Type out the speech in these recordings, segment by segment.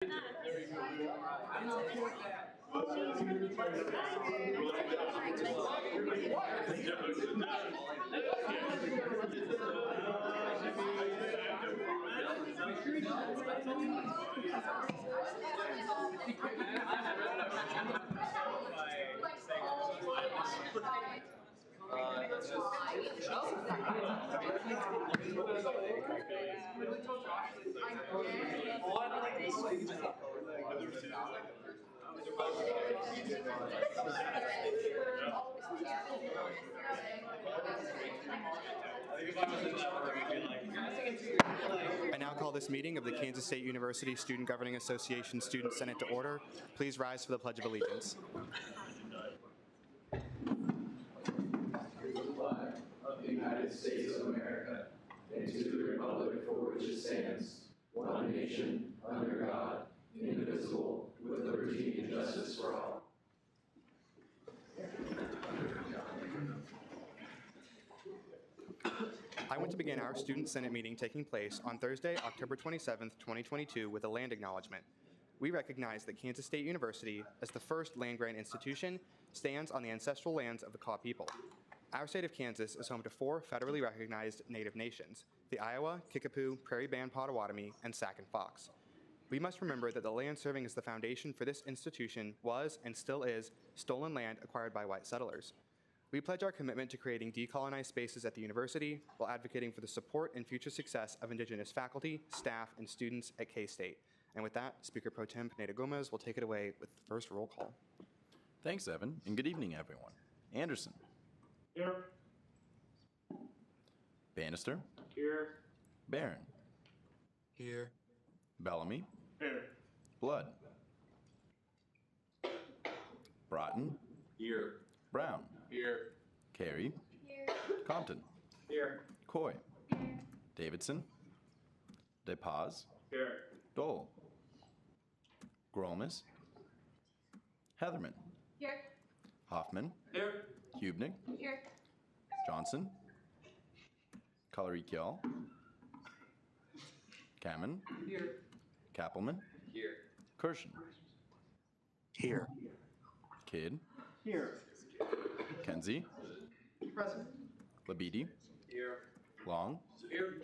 I now call this meeting of the Kansas State University Student Governing Association Student Senate to order. Please rise for the Pledge of Allegiance. The flag of the United States of America, and to the republic for which it stands, one nation, under God, indivisible, with liberty and justice for all. I want to begin our Student Senate meeting taking place on Thursday, October 27th, 2022, with a land acknowledgement. We recognize that Kansas State University, as the first land-grant institution, stands on the ancestral lands of the Kaw people. Our state of Kansas is home to 4 federally recognized Native nations: the Iowa, Kickapoo, Prairie Band Potawatomi, and Sac and Fox. We must remember that the land serving as the foundation for this institution was, and still is, stolen land acquired by white settlers. We pledge our commitment to creating decolonized spaces at the university while advocating for the support and future success of Indigenous faculty, staff, and students at K-State. And with that, Speaker Pro Tem Pineda Gomez will take it away with the first roll call. Thanks, Evan, and good evening, everyone. Anderson. Here. Bannister. Here. Barron. Here. Bellamy. Here. Blood. Broughton. Here. Brown. Here. Carey. Here. Compton. Here. Coy. Davidson. DePaz. Here. Dole. Grolmus. Heatherman. Here. Hoffman. Here. Hubnick. Here. Johnson. Colorikial. Kamen. Here. Kappelman. Here. Kirshen. Here. Kidd. Here. Kenzie. Present. Labidi. Here. Long. Here.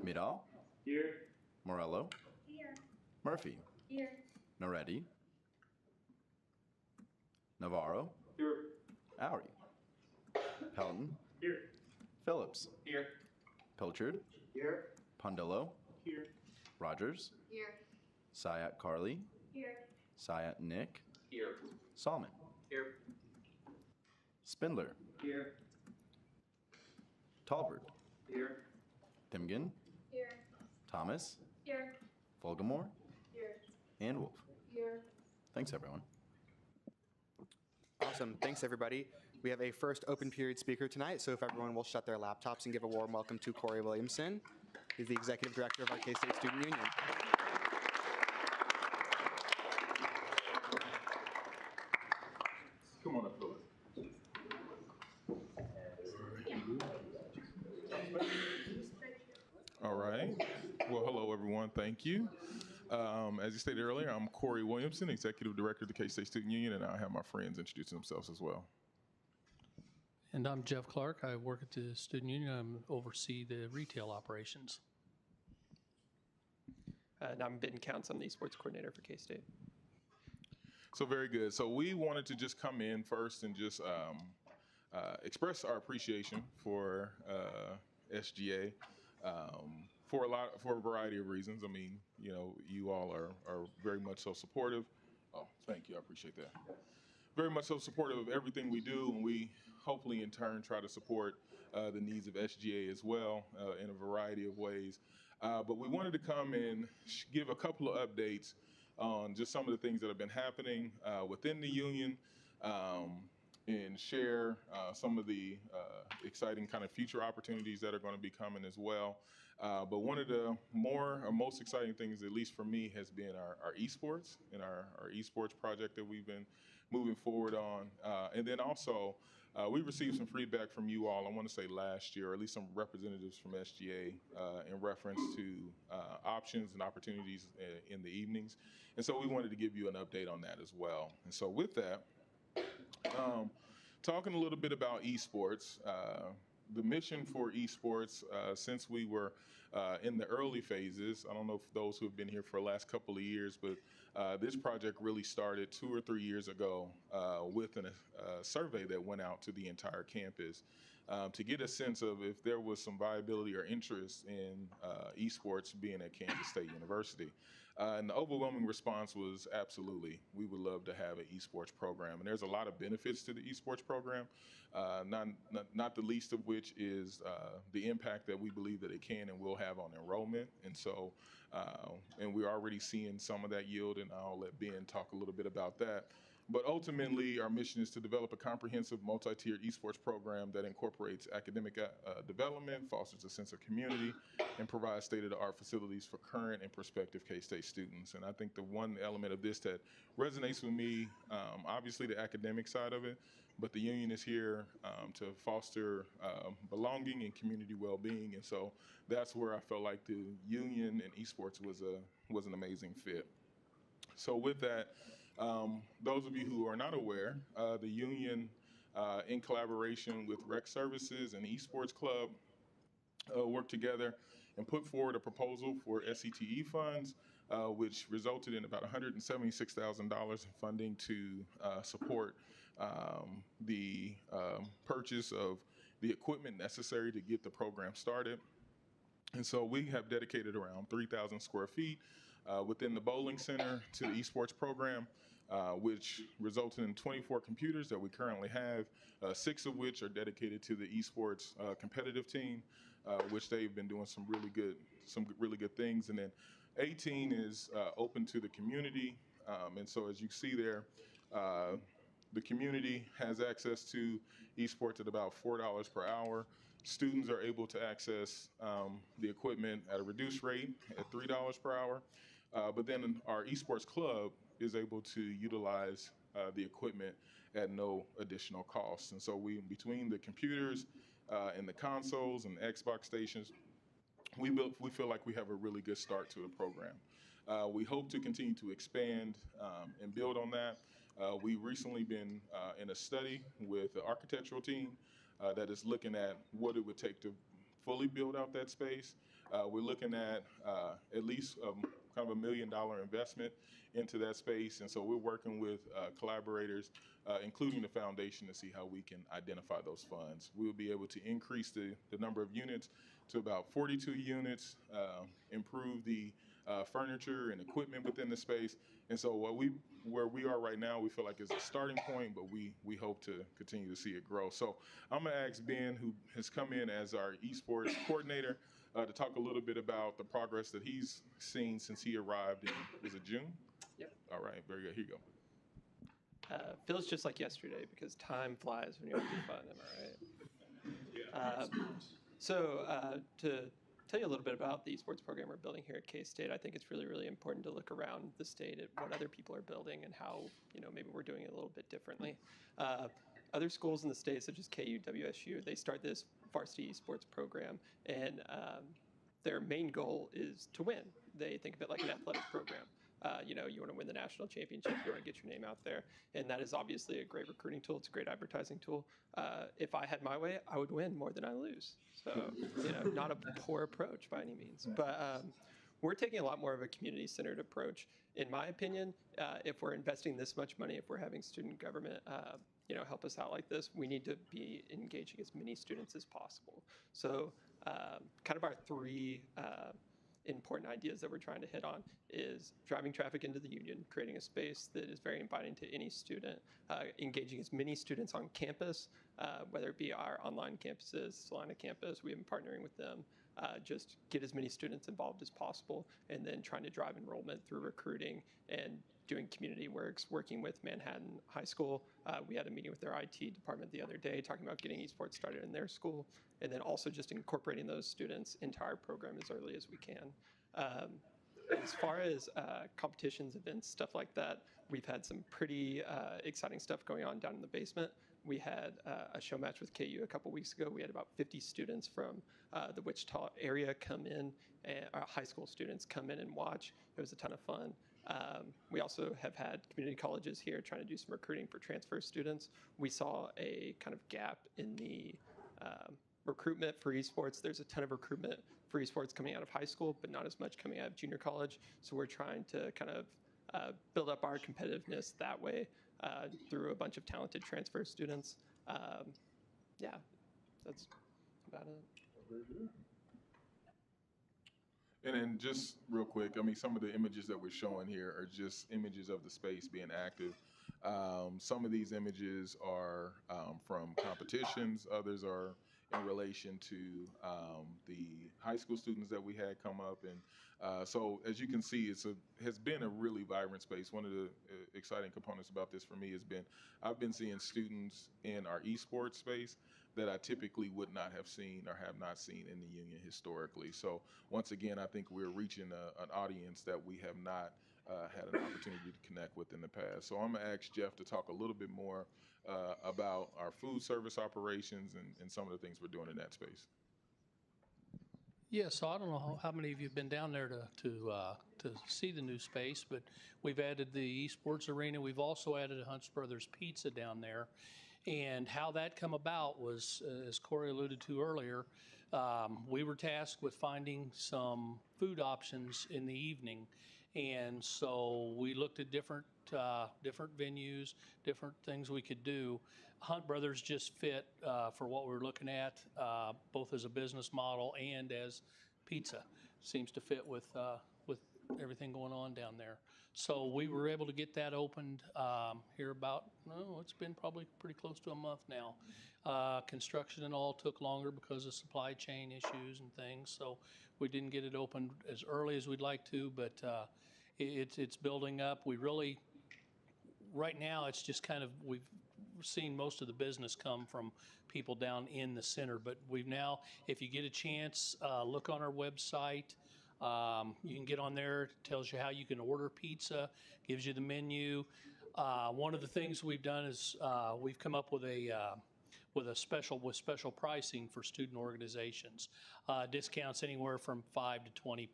Midal. Here. Morello. Here. Murphy. Here. Noretti. Navarro. Here. Oury. Pelton. Here. Phillips. Here. Pilchard. Here. Pondillo. Here. Rogers. Here. Sayat Carly. Here. Sayat Nick. Here. Salmon. Here. Spindler. Here. Talbert. Here. Timgen. Here. Thomas. Here. Fulgamore. Here. And Wolf. Here. Thanks, everyone. Awesome. Thanks, everybody. We have a first open period speaker tonight, so if everyone will shut their laptops and give a warm welcome to Corey Williamson. He's the Executive Director of our K-State Student Union. Come on up, Philip. All right. Well, hello, everyone. Thank you. As you stated earlier, I'm Corey Williamson, Executive Director of the K-State Student Union, and I'll have my friends introduce themselves as well. And I'm Jeff Clark. I work at the Student Union. I oversee the retail operations. And I'm Ben Counts. I'm the esports coordinator for K-State. So very good. So we wanted to just come in first and just express our appreciation for SGA for a variety of reasons. I mean, you know, you all are very much so supportive. Oh, thank you. I appreciate that. Very much so supportive of everything we do, and we hopefully in turn try to support the needs of SGA as well in a variety of ways. But we wanted to come and give a couple of updates on just some of the things that have been happening within the union, and share some of the exciting kind of future opportunities that are going to be coming as well. But one of the most exciting things, at least for me, has been our esports and our esports project that we've been moving forward on. And then also, we received some feedback from you all, I want to say last year, or at least some representatives from SGA in reference to options and opportunities in the evenings. And so we wanted to give you an update on that as well. And so with that, talking a little bit about esports, the mission for esports, since we were in the early phases, I don't know if those who have been here for the last couple of years, but this project really started 2 or 3 years ago with a survey that went out to the entire campus to get a sense of if there was some viability or interest in esports being at Kansas State University. And the overwhelming response was absolutely. We would love to have an esports program. And there's a lot of benefits to the esports program, not the least of which is the impact that we believe that it can and will have on enrollment. And so, and we're already seeing some of that yield, and I'll let Ben talk a little bit about that. But ultimately, our mission is to develop a comprehensive multi-tiered esports program that incorporates academic development, fosters a sense of community, and provides state-of-the-art facilities for current and prospective K-State students. And I think the one element of this that resonates with me, obviously the academic side of it, but the union is here to foster belonging and community well-being. And so that's where I felt like the union and esports was an amazing fit. So with that, those of you who are not aware, the union, in collaboration with Rec Services and Esports Club, worked together and put forward a proposal for SCTE funds, which resulted in about $176,000 in funding to support the purchase of the equipment necessary to get the program started. And so we have dedicated around 3,000 square feet within the bowling center to the esports program, which resulted in 24 computers that we currently have, 6 of which are dedicated to the esports competitive team, which they've been doing some really good things. And then 18 is open to the community. And so as you see there, the community has access to esports at about $4 per hour. Students are able to access the equipment at a reduced rate at $3 per hour. But then our esports club is able to utilize the equipment at no additional cost. And so between the computers and the consoles and Xbox stations, we feel like we have a really good start to the program. We hope to continue to expand and build on that. We've recently been in a study with the architectural team that is looking at what it would take to fully build out that space. We're looking at least kind of $1 million investment into that space. And so we're working with collaborators, including the foundation, to see how we can identify those funds. We'll be able to increase the number of units to about 42 units, improve the furniture and equipment within the space. And so where we are right now, we feel like is a starting point, but we hope to continue to see it grow. So I'm gonna ask Ben, who has come in as our esports coordinator, to talk a little bit about the progress that he's seen since he arrived in, was it June? Yep. All right, very good, here you go. Feels just like yesterday because time flies when you're having fun, am I right? To tell you a little bit about the esports program we're building here at K-State, I think it's really, really important to look around the state at what other people are building and how, maybe we're doing it a little bit differently. Other schools in the state, such as KU, WSU, they start this varsity esports program, and their main goal is to win. They think of it like an athletic program. You want to win the national championship, you want to get your name out there, and that is obviously a great recruiting tool. It's a great advertising tool. If I had my way, I would win more than I lose. So, not a poor approach by any means. But we're taking a lot more of a community-centered approach. In my opinion, if we're investing this much money, if we're having student government, help us out like this, we need to be engaging as many students as possible. So, kind of our 3 important ideas that we're trying to hit on is driving traffic into the union, creating a space that is very inviting to any student, engaging as many students on campus, whether it be our online campuses, Salina campus, we've been partnering with them, just get as many students involved as possible, and then trying to drive enrollment through recruiting and doing community works, working with Manhattan High School. We had a meeting with their IT department the other day talking about getting esports started in their school, and then also just incorporating those students into our program as early as we can. As far as competitions, events, stuff like that, we've had some pretty exciting stuff going on down in the basement. We had a show match with KU a couple weeks ago. We had about 50 students from the Wichita area come in, and high school students come in and watch. It was a ton of fun. We also have had community colleges here trying to do some recruiting for transfer students. We saw a kind of gap in the recruitment for esports. There's a ton of recruitment for esports coming out of high school, but not as much coming out of junior college. So we're trying to kind of build up our competitiveness that way through a bunch of talented transfer students. Yeah, that's about it. And then just real quick, I mean, some of the images that we're showing here are just images of the space being active. Some of these images are from competitions. Others are in relation to the high school students that we had come up. And so as you can see, has been a really vibrant space. One of the exciting components about this for me has been, I've been seeing students in our esports space that I typically would not have seen or have not seen in the union historically. So once again, I think we're reaching an audience that we have not had an opportunity to connect with in the past. So I'm gonna ask Jeff to talk a little bit more about our food service operations and some of the things we're doing in that space. Yeah, so I don't know how many of you have been down there to see the new space, but we've added the esports arena. We've also added a Hunt's Brothers Pizza down there. And how that come about was, as Corey alluded to earlier, we were tasked with finding some food options in the evening. And so we looked at different venues, different things we could do. Hunt Brothers just fit for what we're looking at, both as a business model and as pizza. Seems to fit with everything going on down there. So we were able to get that opened here about, it's been probably pretty close to a month now. Construction and all took longer because of supply chain issues and things. So we didn't get it opened as early as we'd like to, but it's building up. We really, right now, it's just kind of, we've seen most of the business come from people down in the center. But we've now, if you get a chance, look on our website. You can get on there. It tells you how you can order pizza, gives you the menu. One of the things we've done is we've come up with special pricing for student organizations. Discounts anywhere from 5 to 20%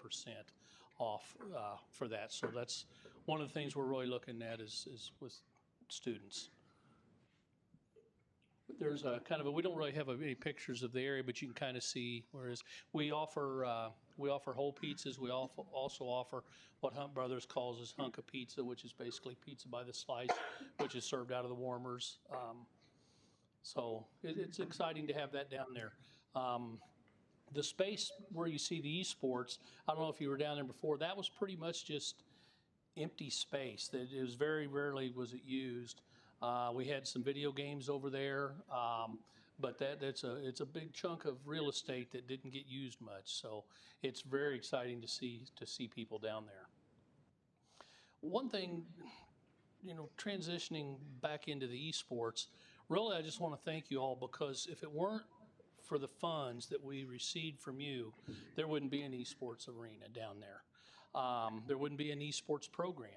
off for that. So that's one of the things we're really looking at is with students. There's a kind of we don't really have any pictures of the area, but you can kind of see whereas we offer whole pizzas. We also offer what Hunt Brothers calls as Hunka Pizza, which is basically pizza by the slice, which is served out of the warmers. So it's exciting to have that down there. The space where you see the esports, I don't know if you were down there before, that was pretty much just empty space. That it was very rarely was it used. We had some video games over there, but it's a big chunk of real estate that didn't get used much. So it's very exciting to see people down there. One thing, transitioning back into the esports, really I just want to thank you all, because if it weren't for the funds that we received from you, there wouldn't be an esports arena down there. There wouldn't be an esports program.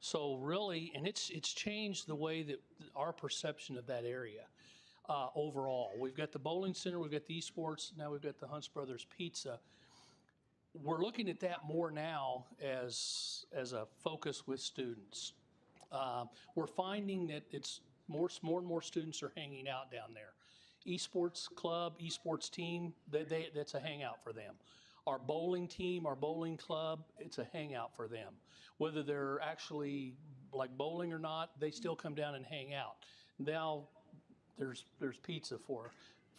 So really, and it's changed the way that our perception of that area overall. We've got the bowling center, we've got the esports, now we've got the Hunt's Brothers Pizza. We're looking at that more now as a focus with students. We're finding that it's more and more students are hanging out down there. Esports club, esports team, that's a hangout for them. Our bowling team, our bowling club, it's a hangout for them. Whether they're actually like bowling or not, they still come down and hang out. Now there's pizza for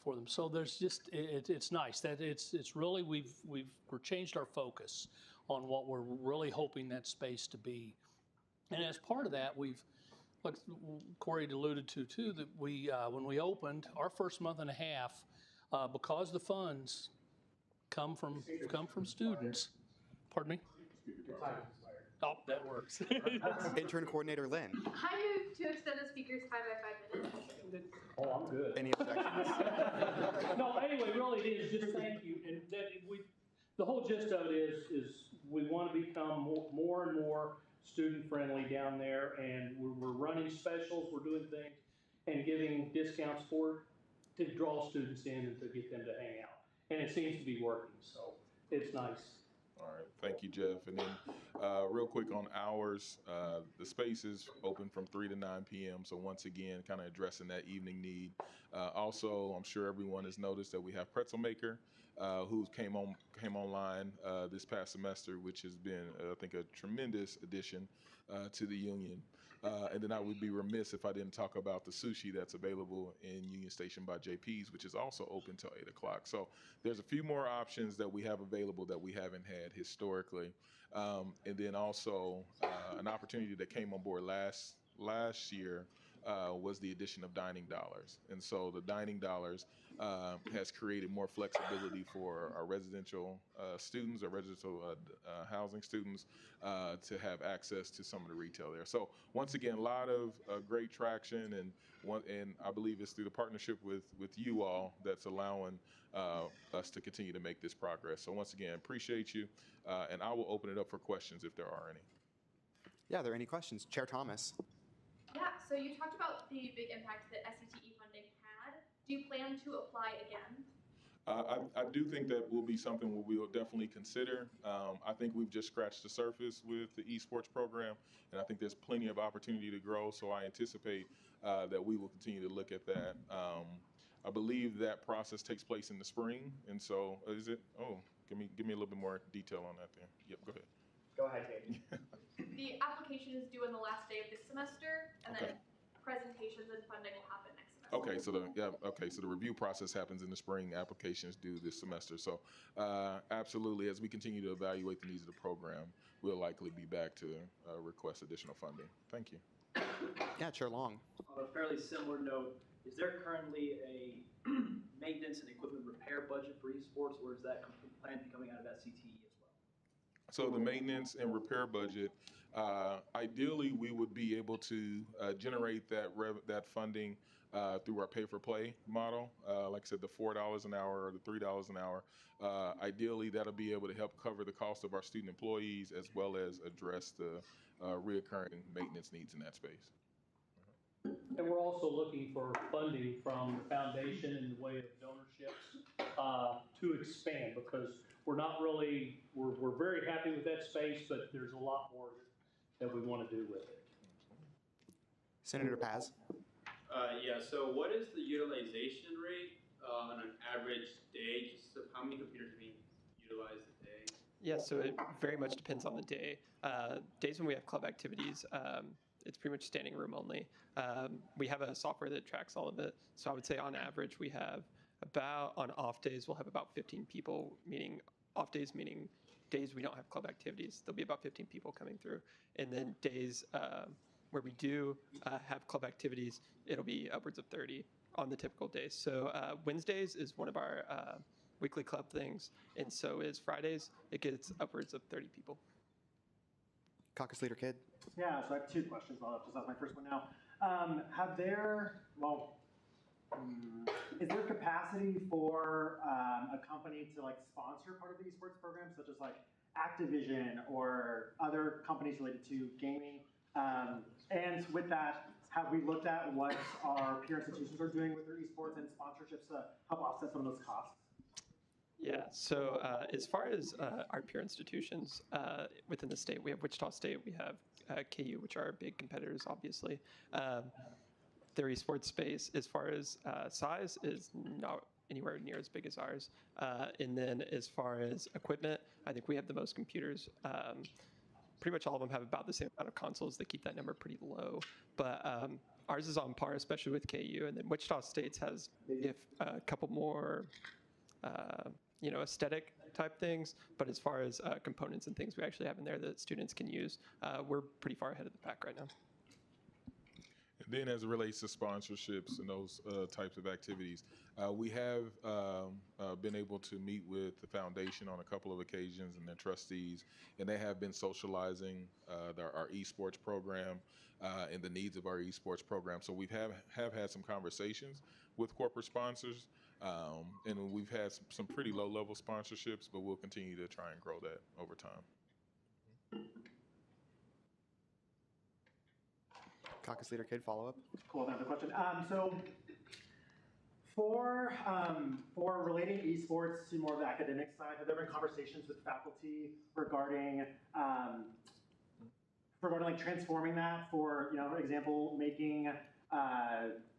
them. So there's just it's nice that it's really we're changed our focus on what we're really hoping that space to be. And as part of that, like Corey alluded to too, that we when we opened our first month and a half, because the funds come from students. Pardon me? Oh, that works. Intern Coordinator Lynn. I move to extend the speaker's time by 5 minutes. Oh, I'm good. Any objections? No, anyway, really it is, just thank you, and the whole gist of it is we want to become more and more student-friendly down there, and we're running specials, we're doing things, and giving discounts to draw students in and to get them to hang out. And it seems to be working, so it's nice. All right, thank you, Jeff. And then real quick on hours, the space is open from 3 to 9 p.m. So once again, kind of addressing that evening need. Also, I'm sure everyone has noticed that we have Pretzel Maker, who came online this past semester, which has been, I think, a tremendous addition to the union. And then I would be remiss if I didn't talk about the sushi that's available in Union Station by JP's, which is also open till 8 o'clock. So there's a few more options that we have available that we haven't had historically. And then also an opportunity that came on board last year was the addition of dining dollars. And so the dining dollars has created more flexibility for our residential students, our residential housing students, to have access to some of the retail there. So once again, a lot of great traction, and I believe it's through the partnership with you all that's allowing us to continue to make this progress. So once again, appreciate you, and I will open it up for questions if there are any. Yeah, are there any questions? Chair Thomas. Yeah, so you talked about the big impact that SCTE funding had. Do you plan to apply again? I do think that will be something we will definitely consider. I think we've just scratched the surface with the esports program, and I think there's plenty of opportunity to grow. So I anticipate that we will continue to look at that. I believe that process takes place in the spring, and so is it? Oh, give me a little bit more detail on that there. Yep, go ahead. Go ahead, Katie. The application is due on the last day of this semester, and then presentations and funding will happen next semester. Okay, so the review process happens in the spring. Applications due this semester. So, absolutely, as we continue to evaluate the needs of the program, we'll likely be back to request additional funding. Thank you. Yeah, Chair Long. On a fairly similar note, is there currently a maintenance and equipment repair budget for esports, or is that plan to be coming out of SCTE as well? So the maintenance and repair budget, ideally, we would be able to generate that funding through our pay-for-play model. Like I said, the $4 an hour or the $3 an hour. Ideally, that'll be able to help cover the cost of our student employees as well as address the reoccurring maintenance needs in that space. And we're also looking for funding from the foundation in the way of donorships to expand, because we're very happy with that space, but there's a lot more that we want to do with it. Senator Paz. Yeah, so what is the utilization rate on an average day? Just how many computers are being utilized a day? Yeah, so it very much depends on the day. Days when we have club activities, it's pretty much standing room only. We have a software that tracks all of it. So I would say on average we have on off days, we'll have about 15 people, meaning off days, meaning days we don't have club activities. There'll be about 15 people coming through. And then days where we do have club activities, it'll be upwards of 30 on the typical days. So Wednesdays is one of our weekly club things, and so is Fridays. It gets upwards of 30 people. Caucus Leader Kidd. Yeah, so I have two questions. I'll just ask my first one now. Is there capacity for a company to sponsor part of the esports program, such as Activision or other companies related to gaming? And with that, have we looked at what our peer institutions are doing with their esports and sponsorships to help offset some of those costs? Yeah, so as far as our peer institutions within the state, we have Wichita State, we have KU, which are big competitors, obviously. Their esports space, as far as size, is not anywhere near as big as ours. And then as far as equipment, I think we have the most computers. Pretty much all of them have about the same amount of consoles. They keep that number pretty low. But ours is on par, especially with KU. And then Wichita State has a couple more aesthetic type things, but as far as components and things we actually have in there that students can use, we're pretty far ahead of the pack right now. Then as it relates to sponsorships and those types of activities, we have been able to meet with the foundation on a couple of occasions and their trustees, and they have been socializing our esports program and the needs of our esports program. So we have had some conversations with corporate sponsors, and we've had some pretty low-level sponsorships, but we'll continue to try and grow that over time. Caucus Leader Kidd, follow up. Cool, another question. So for relating esports to more of the academic side, have there been conversations with faculty regarding like transforming that for, example, making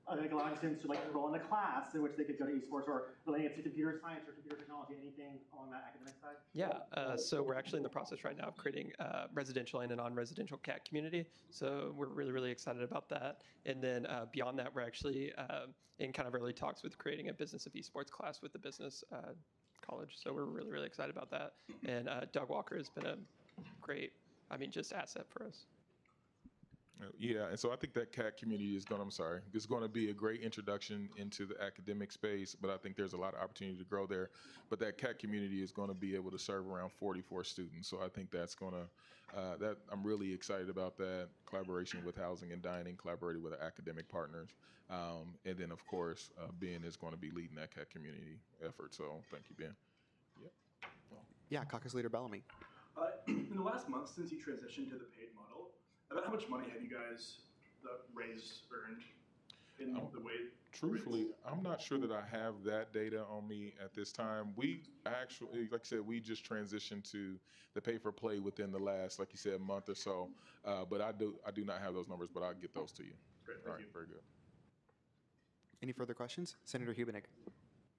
like allowing students to like enroll in a class in which they could go to esports, or relating it to computer science or computer technology, anything along that academic side? Yeah, so we're actually in the process right now of creating a residential and a non-residential CAT community. So we're really, really excited about that. And then beyond that, we're actually in kind of early talks with creating a business of esports class with the business college. So we're really, really excited about that. And Doug Walker has been a great, just asset for us. Yeah, and so I think that CAT community is going to be a great introduction into the academic space, but I think there's a lot of opportunity to grow there. But that CAT community is going to be able to serve around 44 students. So I think that's going to, I'm really excited about that collaboration with Housing and Dining, collaborating with our academic partners. And then, of course, Ben is going to be leading that CAT community effort. So thank you, Ben. Yep. Yeah, Caucus Leader Bellamy. In the last month since you transitioned to the paid model, about how much money have you guys earned in the way? Truthfully, I'm not sure that I have that data on me at this time. We actually, like I said, we just transitioned to the pay for play within the last, like you said, month or so. But I do not have those numbers, but I'll get those to you. Great, All thank right, you. very good. Any further questions? Senator Hubenig.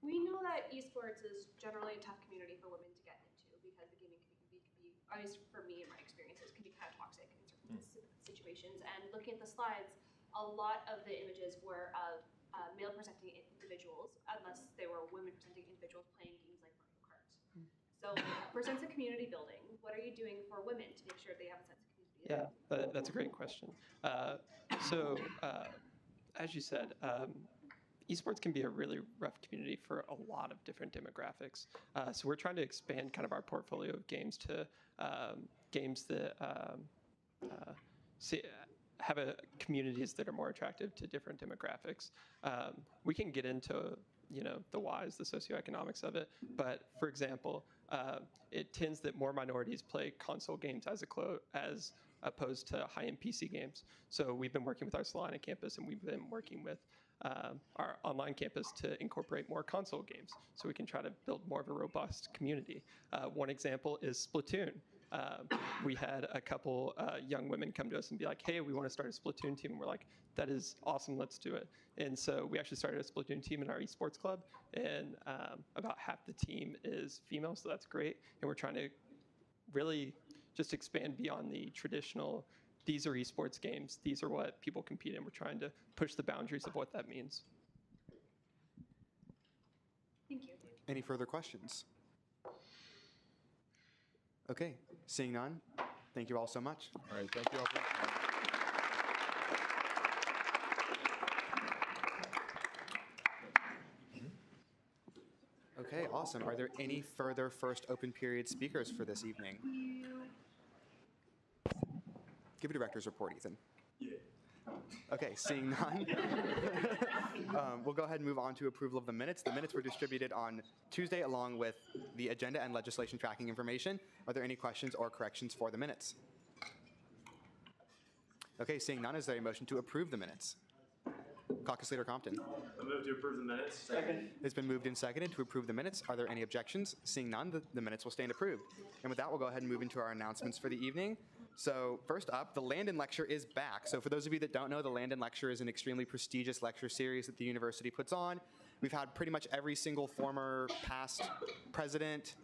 We know that esports is generally a tough community for women to get into because the gaming community can be, at least for me in my experiences, can be kind of toxic in certain situations. And looking at the slides, a lot of the images were of male-presenting individuals, unless they were women-presenting individuals playing games like Mario Kart. So for sense of community building, what are you doing for women to make sure they have a sense of community? Yeah, that's a great question. As you said, esports can be a really rough community for a lot of different demographics. So we're trying to expand kind of our portfolio of games to games that have communities that are more attractive to different demographics. We can get into the whys, the socioeconomics of it, but for example, it tends that more minorities play console games as opposed to high-end PC games. So we've been working with our Salina campus, and we've been working with our online campus to incorporate more console games so we can try to build more of a robust community. One example is Splatoon. We had a couple young women come to us and be like, hey, we want to start a Splatoon team. And we're like, that is awesome, let's do it. And so we actually started a Splatoon team in our esports club, and about half the team is female, so that's great. And we're trying to really just expand beyond the traditional, these are esports games, these are what people compete in. We're trying to push the boundaries of what that means. Thank you. Any further questions? Okay, seeing none, thank you all so much. All right, thank you all. Okay, awesome. Are there any further first open period speakers for this evening? Give a director's report, Ethan. Yeah. Okay, seeing none, we'll go ahead and move on to approval of the minutes. The minutes were distributed on Tuesday along with the agenda and legislation tracking information. Are there any questions or corrections for the minutes? Okay, seeing none, is there a motion to approve the minutes? Caucus Leader Compton. I move to approve the minutes. Second. It's been moved and seconded to approve the minutes. Are there any objections? Seeing none, the minutes will stand approved. And with that, we'll go ahead and move into our announcements for the evening. So first up, the Landon Lecture is back. So for those of you that don't know, the Landon Lecture is an extremely prestigious lecture series that the university puts on. We've had pretty much every single former past president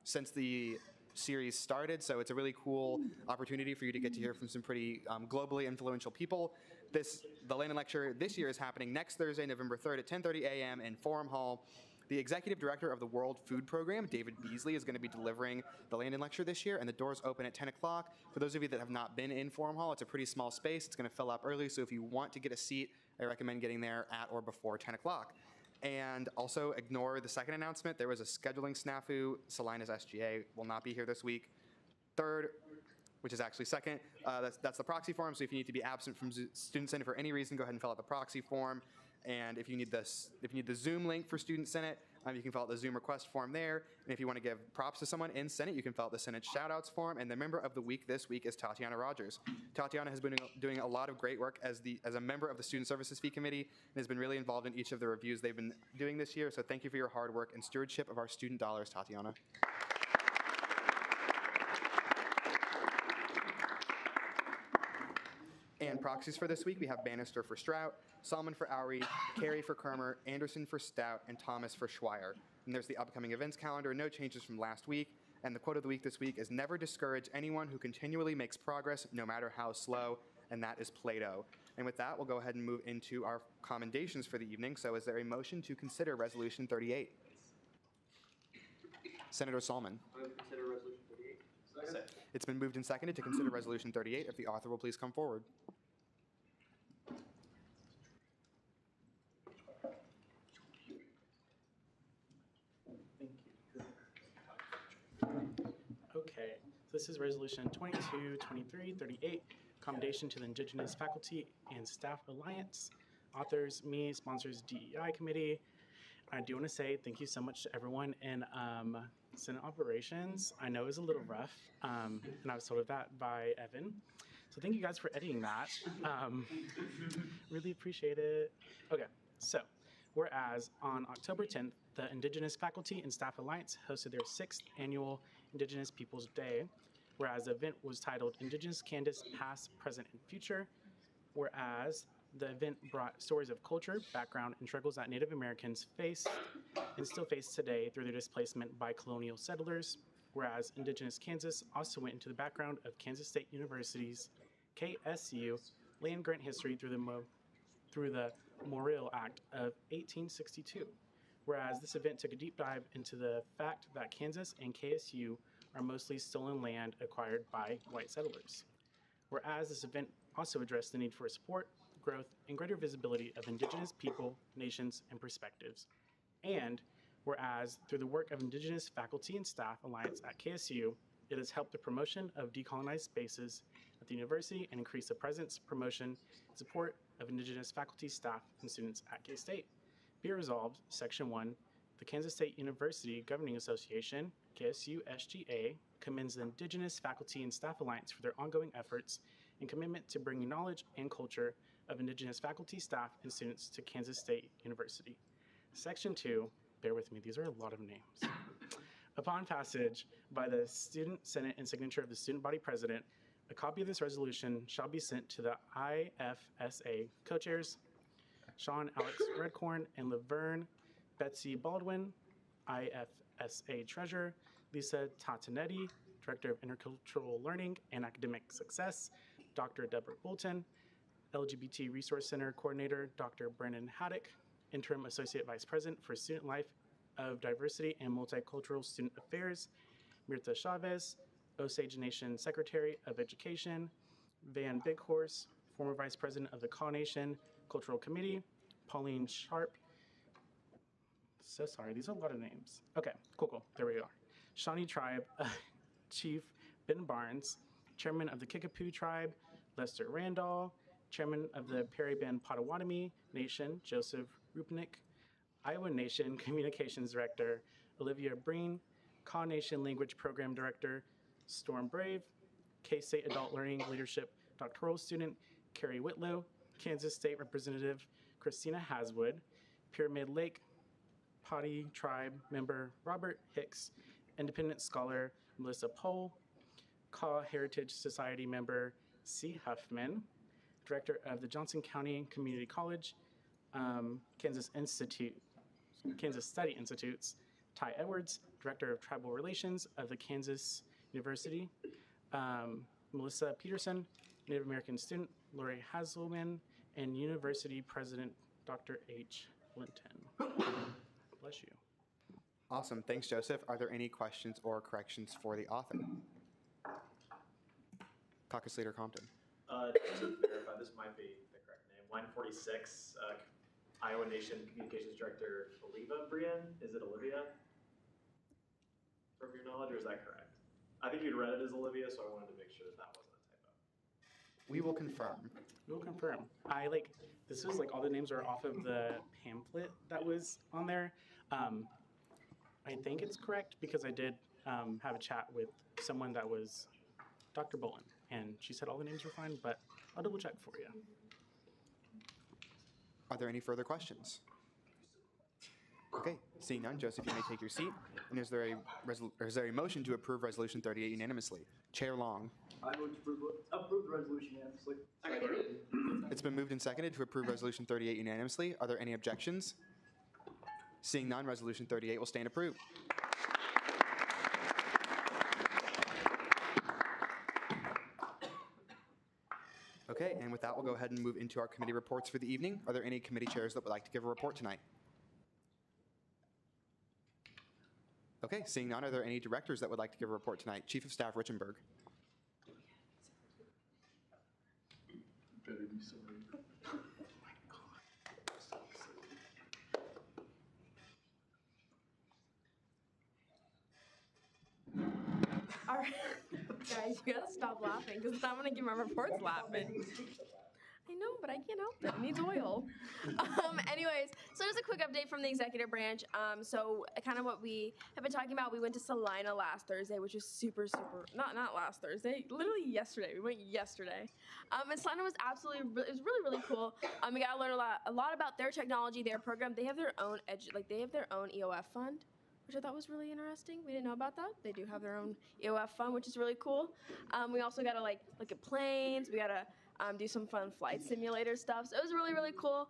since the series started, so it's a really cool opportunity for you to get to hear from some pretty globally influential people. The Landon Lecture this year is happening next Thursday, November 3rd at 10:30 a.m. in Forum Hall. The executive director of the World Food Program, David Beasley, is going to be delivering the Landon Lecture this year, and the doors open at 10 o'clock. For those of you that have not been in Forum Hall, it's a pretty small space. It's going to fill up early, so if you want to get a seat, I recommend getting there at or before 10 o'clock. And also ignore the second announcement. There was a scheduling snafu. Salinas SGA will not be here this week. Third, which is actually second, that's the proxy form. So if you need to be absent from Student Senate for any reason, go ahead and fill out the proxy form. And if you need the Zoom link for Student Senate, you can fill out the Zoom request form there. And if you want to give props to someone in Senate, you can fill out the Senate shoutouts form. And the member of the week this week is Tatiana Rogers. Tatiana has been doing a lot of great work as a member of the Student Services Fee Committee and has been really involved in each of the reviews they've been doing this year. So thank you for your hard work and stewardship of our student dollars, Tatiana. And proxies for this week, we have Bannister for Strout, Salmon for Oury, Carey for Kermer, Anderson for Stout, and Thomas for Schweier. And there's the upcoming events calendar, no changes from last week. And the quote of the week this week is, never discourage anyone who continually makes progress, no matter how slow, and that is Plato. And with that, we'll go ahead and move into our commendations for the evening. So is there a motion to consider Resolution 38? Senator Salmon. I would consider Resolution 38. Second. It's been moved and seconded to consider Resolution 38. If the author will please come forward. Okay, so this is Resolution 22, 23, 38, Accommodation to the Indigenous Faculty and Staff Alliance. Authors, me, sponsors DEI Committee. I do want to say thank you so much to everyone in Senate Operations. I know it was a little rough, and I was told of that by Evan. So thank you guys for editing that. Really appreciate it. Okay, so whereas on October 10th, the Indigenous Faculty and Staff Alliance hosted their 6th annual Indigenous Peoples Day, whereas the event was titled Indigenous Candace Past, Present, and Future, whereas the event brought stories of culture, background, and struggles that Native Americans faced and still face today through their displacement by colonial settlers, whereas Indigenous Kansas also went into the background of Kansas State University's KSU land grant history through the Morrill Act of 1862. Whereas this event took a deep dive into the fact that Kansas and KSU are mostly stolen land acquired by white settlers. Whereas this event also addressed the need for support, growth, and greater visibility of Indigenous people, nations, and perspectives. And whereas through the work of Indigenous Faculty and Staff Alliance at KSU, it has helped the promotion of decolonized spaces at the university and increase the presence, promotion, and support of Indigenous faculty, staff, and students at K-State. Be it resolved, Section 1, the Kansas State University Governing Association, KSU SGA, commends the Indigenous Faculty and Staff Alliance for their ongoing efforts and commitment to bringing knowledge and culture of Indigenous faculty, staff, and students to Kansas State University. Section 2, bear with me, these are a lot of names. Upon passage by the Student Senate and signature of the Student Body President, a copy of this resolution shall be sent to the IFSA co-chairs, Sean Alex Redcorn and Laverne Betsy Baldwin, IFSA Treasurer, Lisa Tatanetti, Director of Intercultural Learning and Academic Success, Dr. Deborah Bolton, LGBT Resource Center Coordinator, Dr. Brennan Haddock, Interim Associate Vice President for Student Life of Diversity and Multicultural Student Affairs, Mirta Chavez, Osage Nation Secretary of Education, Van Bighorse, former Vice President of the Kaw Nation Cultural Committee, Pauline Sharp. So sorry, these are a lot of names. Okay, cool, there we are. Shawnee Tribe, Chief Ben Barnes, Chairman of the Kickapoo Tribe, Lester Randall, Chairman of the Perry-Band Potawatomi Nation, Joseph Rupnik, Iowa Nation Communications Director, Olivia Breen, Kaw Nation Language Program Director, Storm Brave, K-State Adult Learning Leadership Doctoral Student, Carrie Whitlow, Kansas State Representative Christina Haswood, Pyramid Lake Potty Tribe member Robert Hicks, Independent Scholar Melissa Pohl, Kaw Heritage Society member C. Huffman, Director of the Johnson County Community College, Kansas Study Institutes, Ty Edwards, Director of Tribal Relations of the Kansas University, Melissa Peterson, Native American student Lori Haselman, and University President Dr. H. Linton. Bless you. Awesome. Thanks, Joseph. Are there any questions or corrections for the author? Caucus Leader Compton. Just to verify, this might be the correct name. Line 46, Iowa Nation Communications Director Oliva Brienne. Is it Olivia? From your knowledge, or is that correct? I think you'd read it as Olivia, so I wanted to make sure that that wasn't a typo. We will confirm. We'll confirm. This was all the names are off of the pamphlet that was on there. I think it's correct because I did have a chat with someone that was Dr. Bolin, and she said all the names were fine, but I'll double check for you. Are there any further questions? Okay, seeing none, Joseph, you may take your seat. And is there a motion to approve Resolution 38 unanimously? Chair Long. I would approve the resolution unanimously. It's been moved and seconded to approve Resolution 38 unanimously. Are there any objections? Seeing none, Resolution 38 will stand approved. Okay, and with that, we'll go ahead and move into our committee reports for the evening. Are there any committee chairs that would like to give a report tonight? Okay, seeing none, are there any directors that would like to give a report tonight? Chief of Staff Richenberg. Better be sorry. All right, guys, you gotta stop laughing because I'm gonna get my reports laughing. I know, but I can't help it. It needs oil. Anyways, so just a quick update from the executive branch. So kind of what we have been talking about, we went to Salina last Thursday, which was super, not last Thursday, literally yesterday. We went yesterday. And Salina was it was really cool. We got to learn a lot about their technology, their program. They have their own they have their own EOF fund, which I thought was really interesting. We didn't know about that. They do have their own EOF fund, which is really cool. We also got to look at planes. We got to do some fun flight simulator stuff. So it was really cool.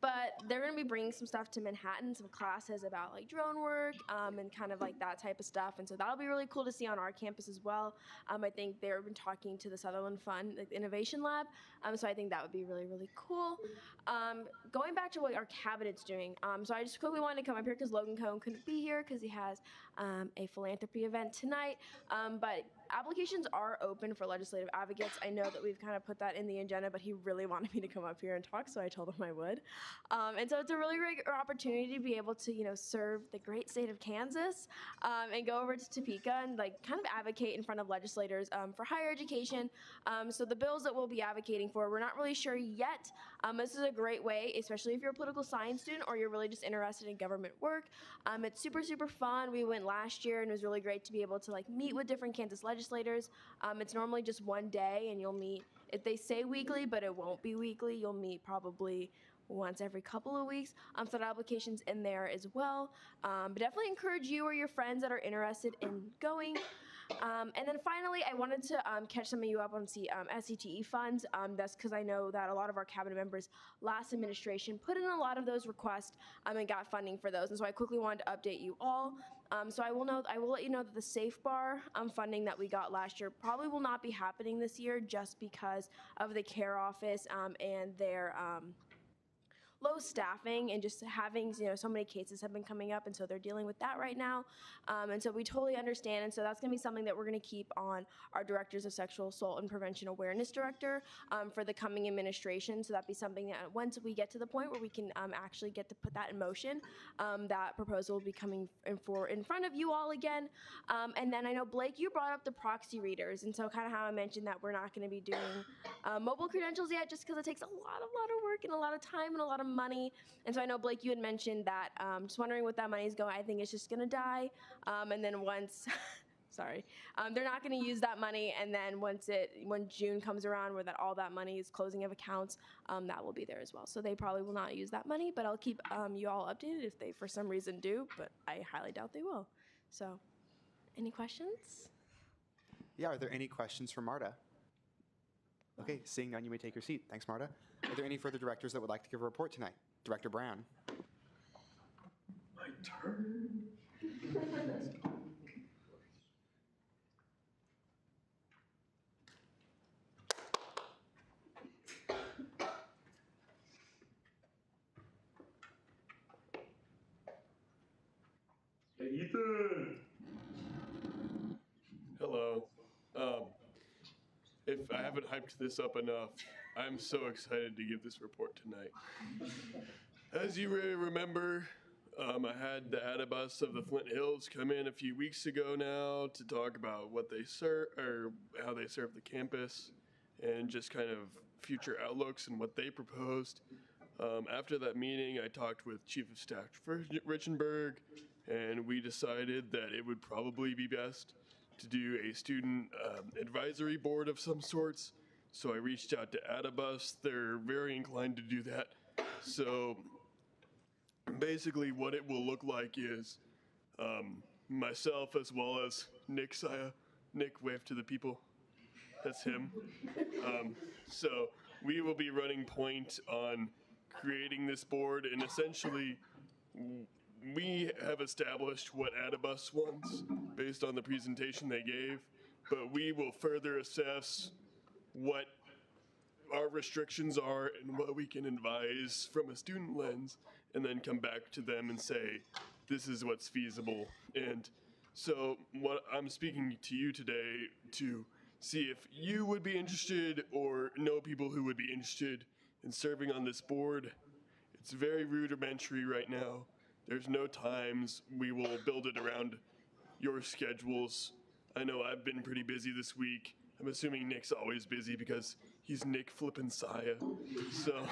But they're going to be bringing some stuff to Manhattan, some classes about drone work and kind of that type of stuff. And so that'll be really cool to see on our campus as well. I think they've been talking to the Sutherland Fund, the Innovation Lab. So I think that would be really cool. Going back to what our cabinet's doing. So I just quickly wanted to come up here because Logan Cohn couldn't be here because he has a philanthropy event tonight. But applications are open for legislative advocates. I know that we've kind of put that in the agenda, but he really wanted me to come up here and talk, so I told him I would. And so it's a really great opportunity to be able to, serve the great state of Kansas and go over to Topeka and kind of advocate in front of legislators for higher education. So the bills that we'll be advocating for, we're not really sure yet. This is a great way, especially if you're a political science student or you're really just interested in government work. It's super fun. We went last year and it was really great to be able to meet with different Kansas legislators. It's normally just one day and you'll meet, if they say weekly, but it won't be weekly. You'll meet probably once every couple of weeks. So the application's in there as well. But definitely encourage you or your friends that are interested in going. And then finally, I wanted to catch some of you up on SCTE funds. That's because I know that a lot of our cabinet members last administration put in a lot of those requests and got funding for those. And so I quickly wanted to update you all. So I will let you know that the Safe Bar funding that we got last year probably will not be happening this year just because of the CARE office and their low staffing and just having, so many cases have been coming up, and so they're dealing with that right now. And so we totally understand, and so that's going to be something that we're going to keep on our Directors of Sexual Assault and Prevention Awareness Director for the coming administration. So that'd be something that once we get to the point where we can actually get to put that in motion, that proposal will be coming in front of you all again. And then I know, Blake, you brought up the proxy readers, and so kind of how I mentioned that we're not going to be doing mobile credentials yet just because it takes a lot of work and a lot of time and a lot of money. And so I know, Blake, you had mentioned that, just wondering what that money is going. I think it's just going to die. And then once, sorry, they're not going to use that money. And then when June comes around where all that money is closing of accounts, that will be there as well. So they probably will not use that money, but I'll keep you all updated if they for some reason do, but I highly doubt they will. So any questions? Yeah, are there any questions for Marta? Okay, seeing none, you may take your seat. Thanks, Marta. Are there any further directors that would like to give a report tonight? Director Brown. My turn. Ethan! Hello. If I haven't hyped this up enough, I'm so excited to give this report tonight. As you remember, I had the ADABUS of the Flint Hills come in a few weeks ago now to talk about what they serve, or how they serve the campus, and just kind of future outlooks and what they proposed. After that meeting, I talked with Chief of Staff Richenberg, and we decided that it would probably be best to do a student advisory board of some sorts. So I reached out to ADABUS. They're very inclined to do that. So basically what it will look like is myself as well as Nick Saya. Nick, wave to the people. That's him. So we will be running point on creating this board, and essentially we have established what ADABUS wants based on the presentation they gave, but we will further assess what our restrictions are and what we can advise from a student lens, and then come back to them and say, this is what's feasible. And so what I'm speaking to you today to see if you would be interested or know people who would be interested in serving on this board. It's very rudimentary right now. There's no times. We will build it around your schedules. I know I've been pretty busy this week. I'm assuming Nick's always busy because he's Nick flippin' Saya. So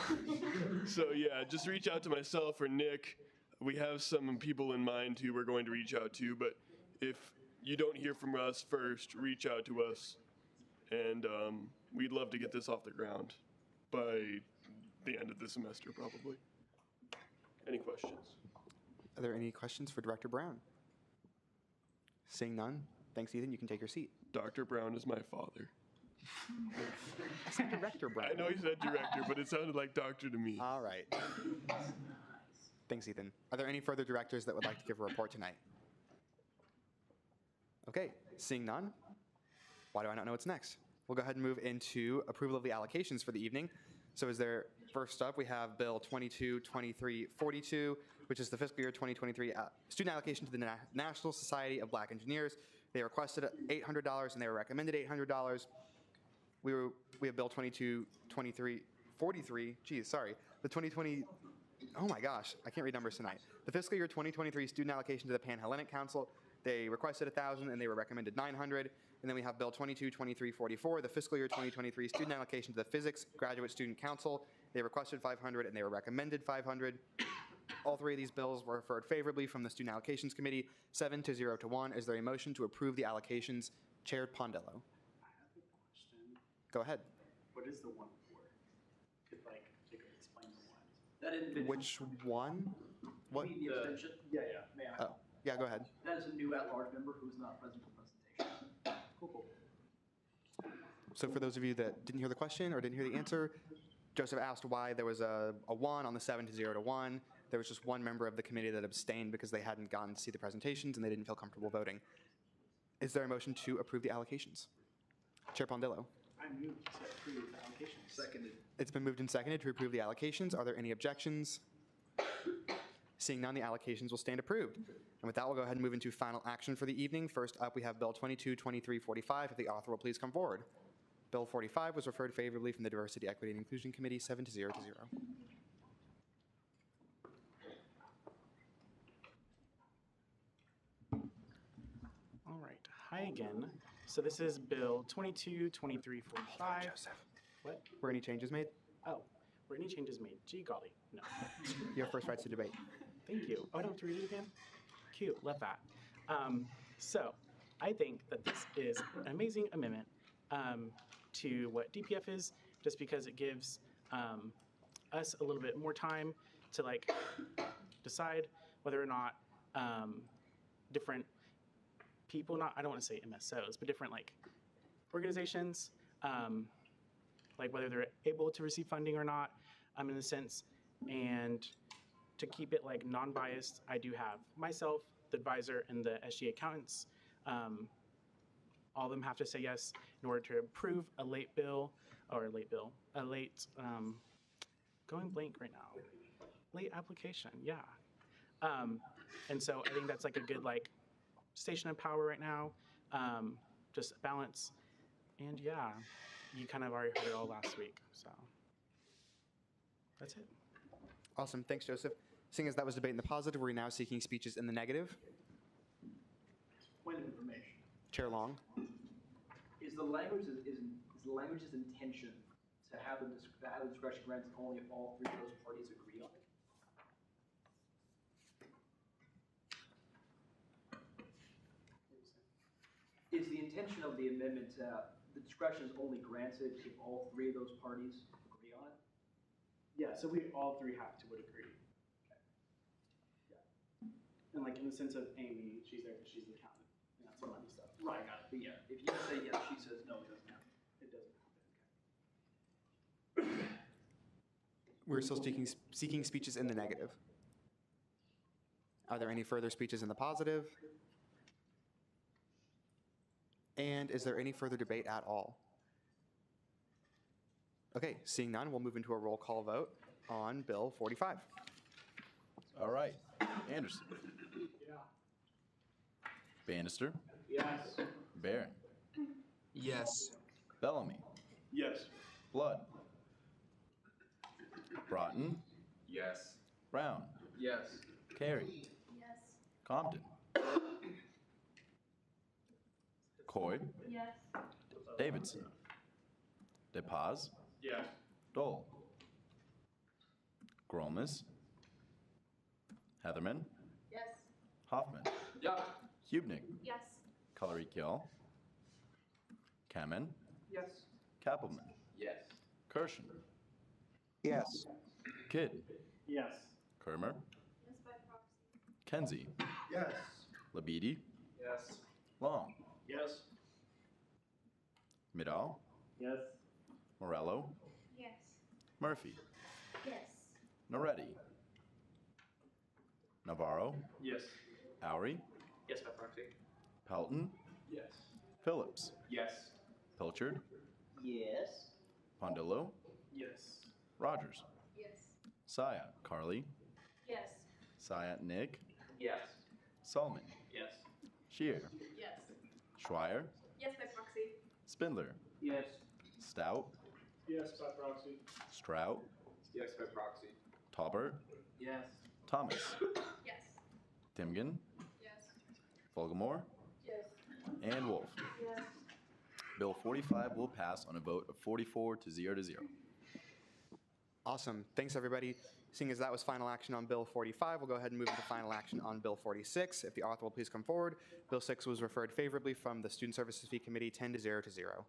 yeah, just reach out to myself or Nick. We have some people in mind who we're going to reach out to, but if you don't hear from us first, reach out to us. And we'd love to get this off the ground by the end of the semester, probably. Any questions? Are there any questions for Director Brown? Seeing none, thanks, Ethan. You can take your seat. Dr. Brown is my father. I said Director Brown. I know you said director, but it sounded like doctor to me. All right. Thanks, Ethan. Are there any further directors that would like to give a report tonight? Okay, seeing none, why do I not know what's next? We'll go ahead and move into approval of the allocations for the evening. So first up, we have Bill 222342, which is the fiscal year 2023 student allocation to the National Society of Black Engineers. They requested $800 and they were recommended $800. We have Bill 222343, geez, sorry. The 2020, oh my gosh, I can't read numbers tonight. The fiscal year 2023 student allocation to the Panhellenic Council. They requested $1,000 and they were recommended $900. And then we have Bill 222344, the fiscal year 2023 student allocation to the Physics Graduate Student Council. They requested $500 and they were recommended $500. All three of these bills were referred favorably from the Student Allocations Committee, 7 to 0 to 1. Is there a motion to approve the allocations? Chair Pondello. I have a question. Go ahead. What is the one for? Could Jacob explain the one? That individual. Which one? What? The extension. Yeah, may I? Oh, yeah, go ahead. That is a new at-large member who is not present for presentation. Cool. So for those of you that didn't hear the question or didn't hear the answer, Joseph asked why there was a 1 on the 7 to 0 to 1. There was just one member of the committee that abstained because they hadn't gotten to see the presentations and they didn't feel comfortable voting. Is there a motion to approve the allocations? Chair Pondillo. I move to approve the allocations. Seconded. It's been moved and seconded to approve the allocations. Are there any objections? Seeing none, the allocations will stand approved. And with that, we'll go ahead and move into final action for the evening. First up, we have Bill 222345. If the author will please come forward. Bill 45 was referred favorably from the Diversity, Equity, and Inclusion Committee, 7 to 0 to 0. All right. Hi again. So this is Bill 222345. Joseph. What? Were any changes made? Oh, were any changes made? Gee golly, no. You have first rights to debate. Thank you. Oh, I don't have to read it again? Cute, love that. So I think that this is an amazing amendment to what DPF is, just because it gives us a little bit more time to decide whether or not different people, I don't want to say MSOs, but different organizations, whether they're able to receive funding or not, in a sense. And to keep it non-biased, I do have myself, the advisor, and the SG accountants. All of them have to say yes in order to approve a late going blank right now. Late application, yeah. And so I think that's like a good like station of power right now, just balance. And yeah, you kind of already heard it all last week, so that's it. Awesome. Thanks, Joseph. Seeing as that was debate in the positive, we're now seeking speeches in the negative. Point of information. Chair Long. Is the language's intention to have the discretion granted only if all three of those parties agree on it? Is the intention of the amendment the discretion is only granted if all three of those parties agree on it? Yeah, so we all three have to would agree. And like in the sense of Amy, she's there because she's the accountant, and that's the money stuff. Right, got it. But yeah, if you say yes, she says no, it doesn't happen. It doesn't We're still seeking speeches in the negative. Are there any further speeches in the positive? And is there any further debate at all? Okay, seeing none, we'll move into a roll call vote on Bill 45. All right. Anderson. Yeah. Bannister. Yes. Barron. Yes. Bellamy. Yes. Blood. Broughton. Yes. Brown. Yes. Carey. Yes. Compton. Coy. Yes. Davidson. DePaz. Yes. Dole. Grolmus. Heatherman. Yes. Hoffman. Yeah. Hubnik. Yes. Colorikiel. Kamen. Yes. Kappelman. Yes. Kirshen. Yes. Kidd. Yes. Kermer. Yes by proxy. Kenzie. Yes. Labidi. Yes. Long. Yes. Midal. Yes. Morello. Yes. Murphy. Yes. Noretti. Navarro. Yes. Oury. Yes by proxy. Pelton. Yes. Phillips. Yes. Pilchard. Yes. Pondillo. Yes. Rogers. Yes. Saya. Carly. Yes. Saya. Nick. Yes. Solomon. Yes. Shear. Yes. Schreier. Yes by proxy. Spindler. Yes. Stout. Yes by proxy. Strout. Yes by proxy. Taubert. Yes. Thomas. Yes. Timgen. Yes. Fulgamore. Yes. And Wolf. Yes. Bill 45 will pass on a vote of 44 to 0 to 0. Awesome. Thanks, everybody. Seeing as that was final action on Bill 45, we'll go ahead and move into final action on Bill 46. If the author will please come forward. Bill 6 was referred favorably from the Student Services Fee Committee 10 to 0 to 0.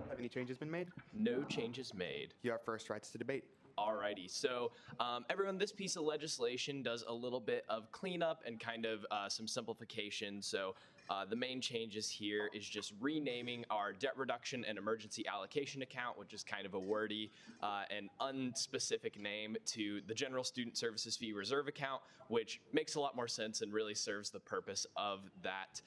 Have any changes been made? No changes made. You have first rights to debate. Alrighty, so everyone, this piece of legislation does a little bit of cleanup and kind of some simplification. So the main changes here is just renaming our debt reduction and emergency allocation account, which is kind of a wordy and unspecific name, to the general student services fee reserve account, which makes a lot more sense and really serves the purpose of that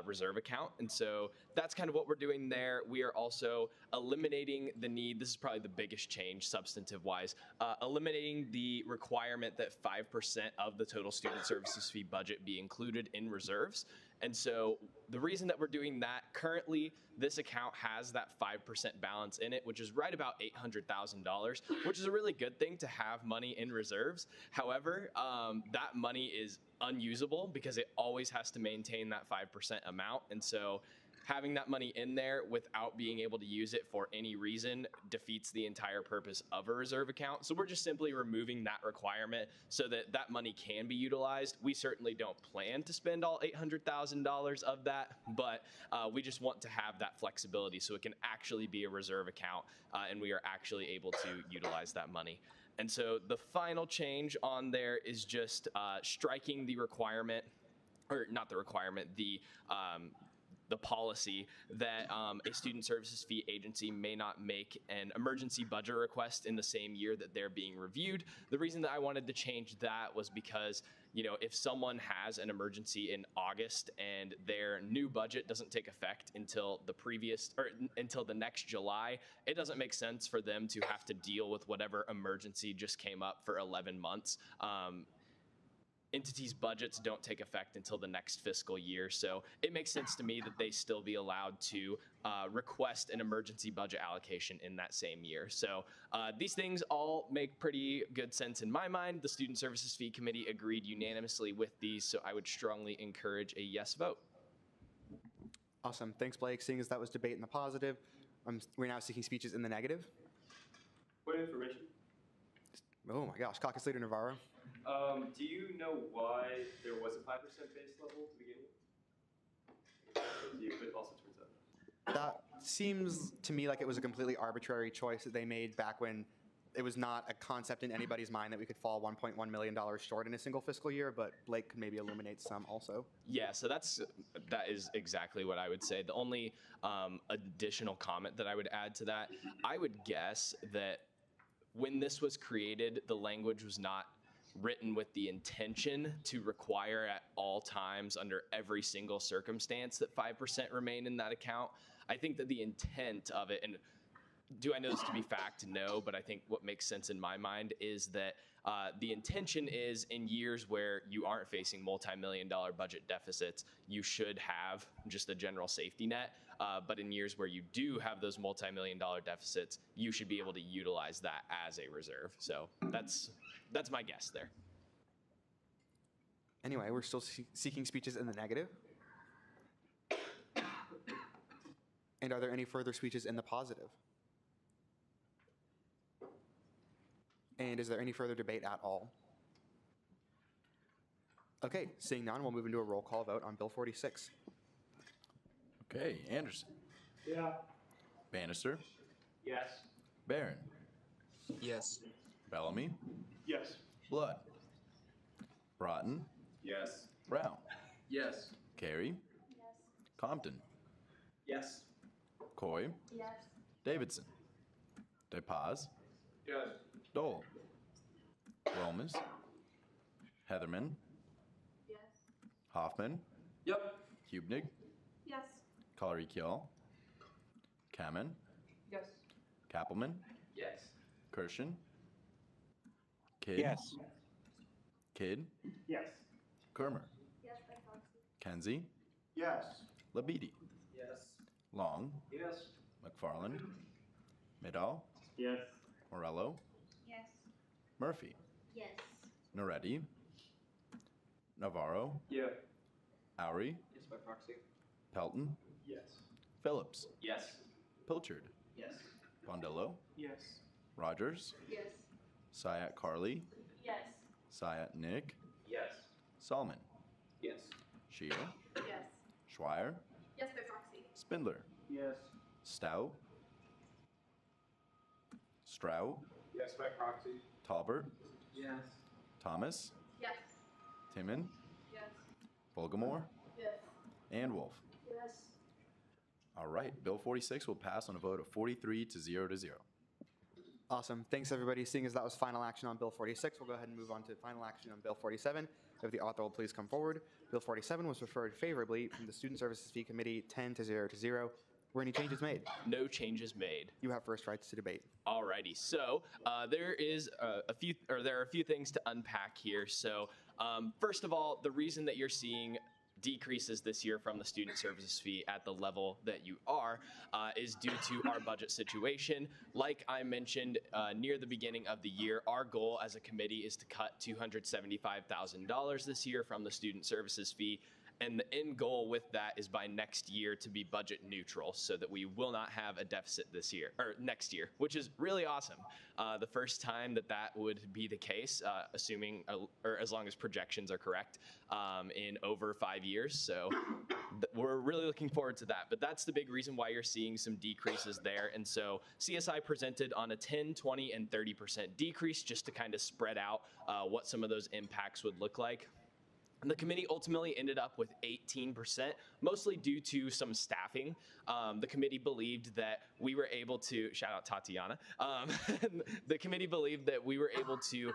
reserve account. And so that's kind of what we're doing there. We are also eliminating the need, this is probably the biggest change substantive wise, eliminating the requirement that 5% of the total student services fee budget be included in reserves. And so the reason that we're doing that, currently this account has that 5% balance in it, which is right about $800,000, which is a really good thing to have money in reserves. However, that money is unusable because it always has to maintain that 5% amount. And so having that money in there without being able to use it for any reason defeats the entire purpose of a reserve account. So we're just simply removing that requirement so that that money can be utilized. We certainly don't plan to spend all $800,000 of that, but we just want to have that flexibility so it can actually be a reserve account and we are actually able to utilize that money. And so the final change on there is just striking the requirement, or not the requirement, the policy that a student services fee agency may not make an emergency budget request in the same year that they're being reviewed. The reason that I wanted to change that was because if someone has an emergency in August and their new budget doesn't take effect until until the next July, it doesn't make sense for them to have to deal with whatever emergency just came up for 11 months. Entities' budgets don't take effect until the next fiscal year, so it makes sense to me that they still be allowed to request an emergency budget allocation in that same year. So these things all make pretty good sense in my mind. The Student Services Fee Committee agreed unanimously with these, so I would strongly encourage a yes vote. Awesome. Thanks, Blake. Seeing as that was debate in the positive, we're now seeking speeches in the negative. Point of information. Oh my gosh, Caucus Leader Navarro. Do you know why there was a 5% base level to begin with? But also turns out. That seems to me like it was a completely arbitrary choice that they made back when it was not a concept in anybody's mind that we could fall $1.1 million short in a single fiscal year, but Blake could maybe illuminate some also. Yeah, so that is exactly what I would say. The only additional comment that I would add to that, I would guess that when this was created, the language was not written with the intention to require at all times under every single circumstance that 5% remain in that account. I think that the intent of it, and do I know this to be fact? No, but I think what makes sense in my mind is that the intention is in years where you aren't facing multi-million-dollar budget deficits, you should have just a general safety net. But in years where you do have those multi-million-dollar deficits, you should be able to utilize that as a reserve. So that's my guess there. Anyway, we're still seeking speeches in the negative. And are there any further speeches in the positive? And is there any further debate at all? Okay, seeing none, we'll move into a roll call vote on Bill 46. Okay, Anderson. Yeah. Bannister. Yes. Barron. Yes. Bellamy. Yes. Blood. Broughton. Yes. Brown. Yes. Carey. Yes. Compton. Yes. Coy. Yes. Davidson. DePaz. Yes. Dole. Wilmes. Heatherman. Yes. Hoffman. Yep. Hubnig. Yes. Color-Kiel. Kamen. Yes. Kappelman. Yes. Kirshen. Kidd. Yes. Kidd. Yes. Kermer. Yes, by proxy. Kenzie. Yes. Labidi. Yes. Long. Yes. McFarland. Middahl. Yes. Morello. Yes. Murphy. Yes. Naretti. Navarro. Yeah. Oury. Yes, by proxy. Pelton. Yes. Phillips. Yes. Pilchard. Yes. Bondillo. Yes. Rogers. Yes. Sayat Carly. Yes. Sayat Nick. Yes. Salmon. Yes. Shea. Yes. Schweier. Yes, by proxy. Spindler. Yes. Stout. Strout. Yes, by proxy. Talbert. Yes. Thomas. Yes. Timon. Yes. Bulgamore. Yes. And Wolf. Yes. All right, Bill 46 will pass on a vote of 43 to 0 to 0. Awesome. Thanks, everybody. Seeing as that was final action on Bill 46, we'll go ahead and move on to final action on Bill 47. If the author will please come forward. Bill 47 was referred favorably from the Student Services Fee Committee 10 to 0 to 0. Were any changes made? No changes made. You have first rights to debate. Alrighty, so there are a few things to unpack here. So first of all, the reason that you're seeing decreases this year from the student services fee at the level that you are is due to our budget situation. Like I mentioned near the beginning of the year, our goal as a committee is to cut $275,000 this year from the student services fee. And the end goal with that is by next year to be budget neutral so that we will not have a deficit this year or next year, which is really awesome. The first time that would be the case, assuming or as long as projections are correct, in over 5 years. So we're really looking forward to that. But that's the big reason why you're seeing some decreases there. And so CSI presented on a 10, 20, and 30% decrease just to kind of spread out what some of those impacts would look like. And the committee ultimately ended up with 18%, mostly due to some staffing. the committee believed that we were able to, shout out Tatiana, the committee believed that we were able to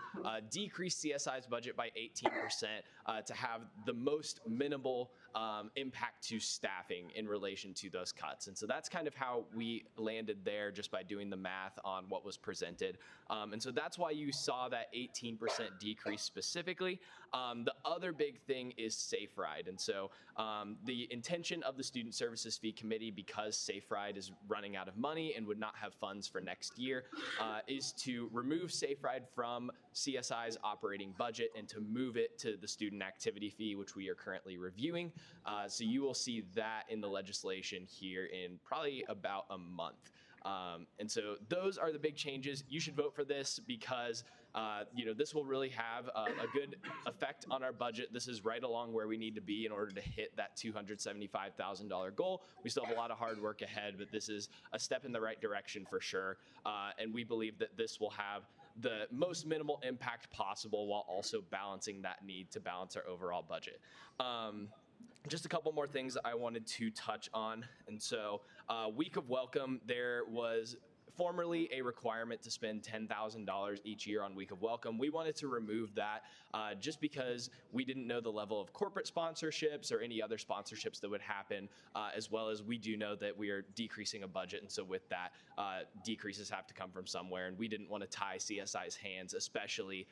decrease CSI's budget by 18% to have the most minimal impact to staffing in relation to those cuts. And so that's kind of how we landed there just by doing the math on what was presented. And so that's why you saw that 18% decrease specifically. The other big thing is Safe Ride. And so the intention of the Student Services Fee Committee, because Safe Ride is running out of money and would not have funds for next year, is to remove Safe Ride from CSI's operating budget and to move it to the student activity fee, which we are currently reviewing. So you will see that in the legislation here in probably about a month. And so those are the big changes. You should vote for this because this will really have a good effect on our budget. This is right along where we need to be in order to hit that $275,000 goal. We still have a lot of hard work ahead, but this is a step in the right direction for sure. And we believe that this will have the most minimal impact possible while also balancing that need to balance our overall budget. Just a couple more things I wanted to touch on. And so Week of Welcome, there was formerly a requirement to spend $10,000 each year on Week of Welcome. We wanted to remove that just because we didn't know the level of corporate sponsorships or any other sponsorships that would happen, as well as we do know that we are decreasing a budget. And so with that, decreases have to come from somewhere. And we didn't want to tie CSI's hands, especially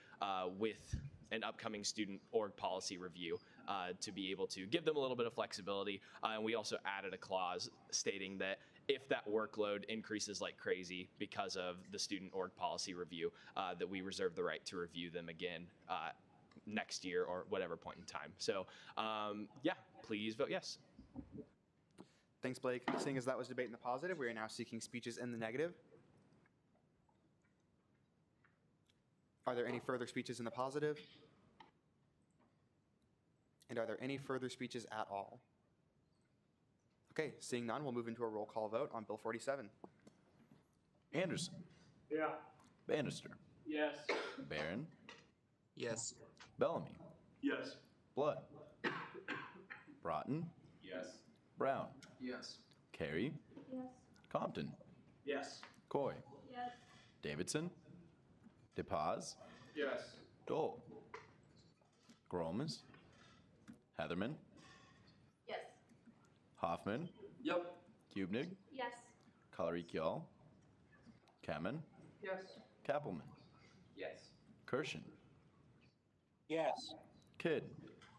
with an upcoming student org policy review, to be able to give them a little bit of flexibility. And we also added a clause stating that if that workload increases like crazy because of the student org policy review, that we reserve the right to review them again next year or whatever point in time. So yeah, please vote yes. Thanks, Blake. Seeing as that was debate in the positive, we are now seeking speeches in the negative. Are there any further speeches in the positive? And are there any further speeches at all? Okay, seeing none, we'll move into a roll call vote on Bill 47. Anderson. Yeah. Bannister. Yes. Barron. Yes. Bellamy. Yes. Blood. Broughton. Yes. Brown. Yes. Carey. Yes. Compton. Yes. Coy. Yes. Davidson. DePaz. Yes. Dole. Gromas. Heatherman. Yes. Hoffman. Yep. Kubnig. Yes. Kalarikial. Kamen. Yes. Kappelman. Yes. Kirshen. Yes. Kidd.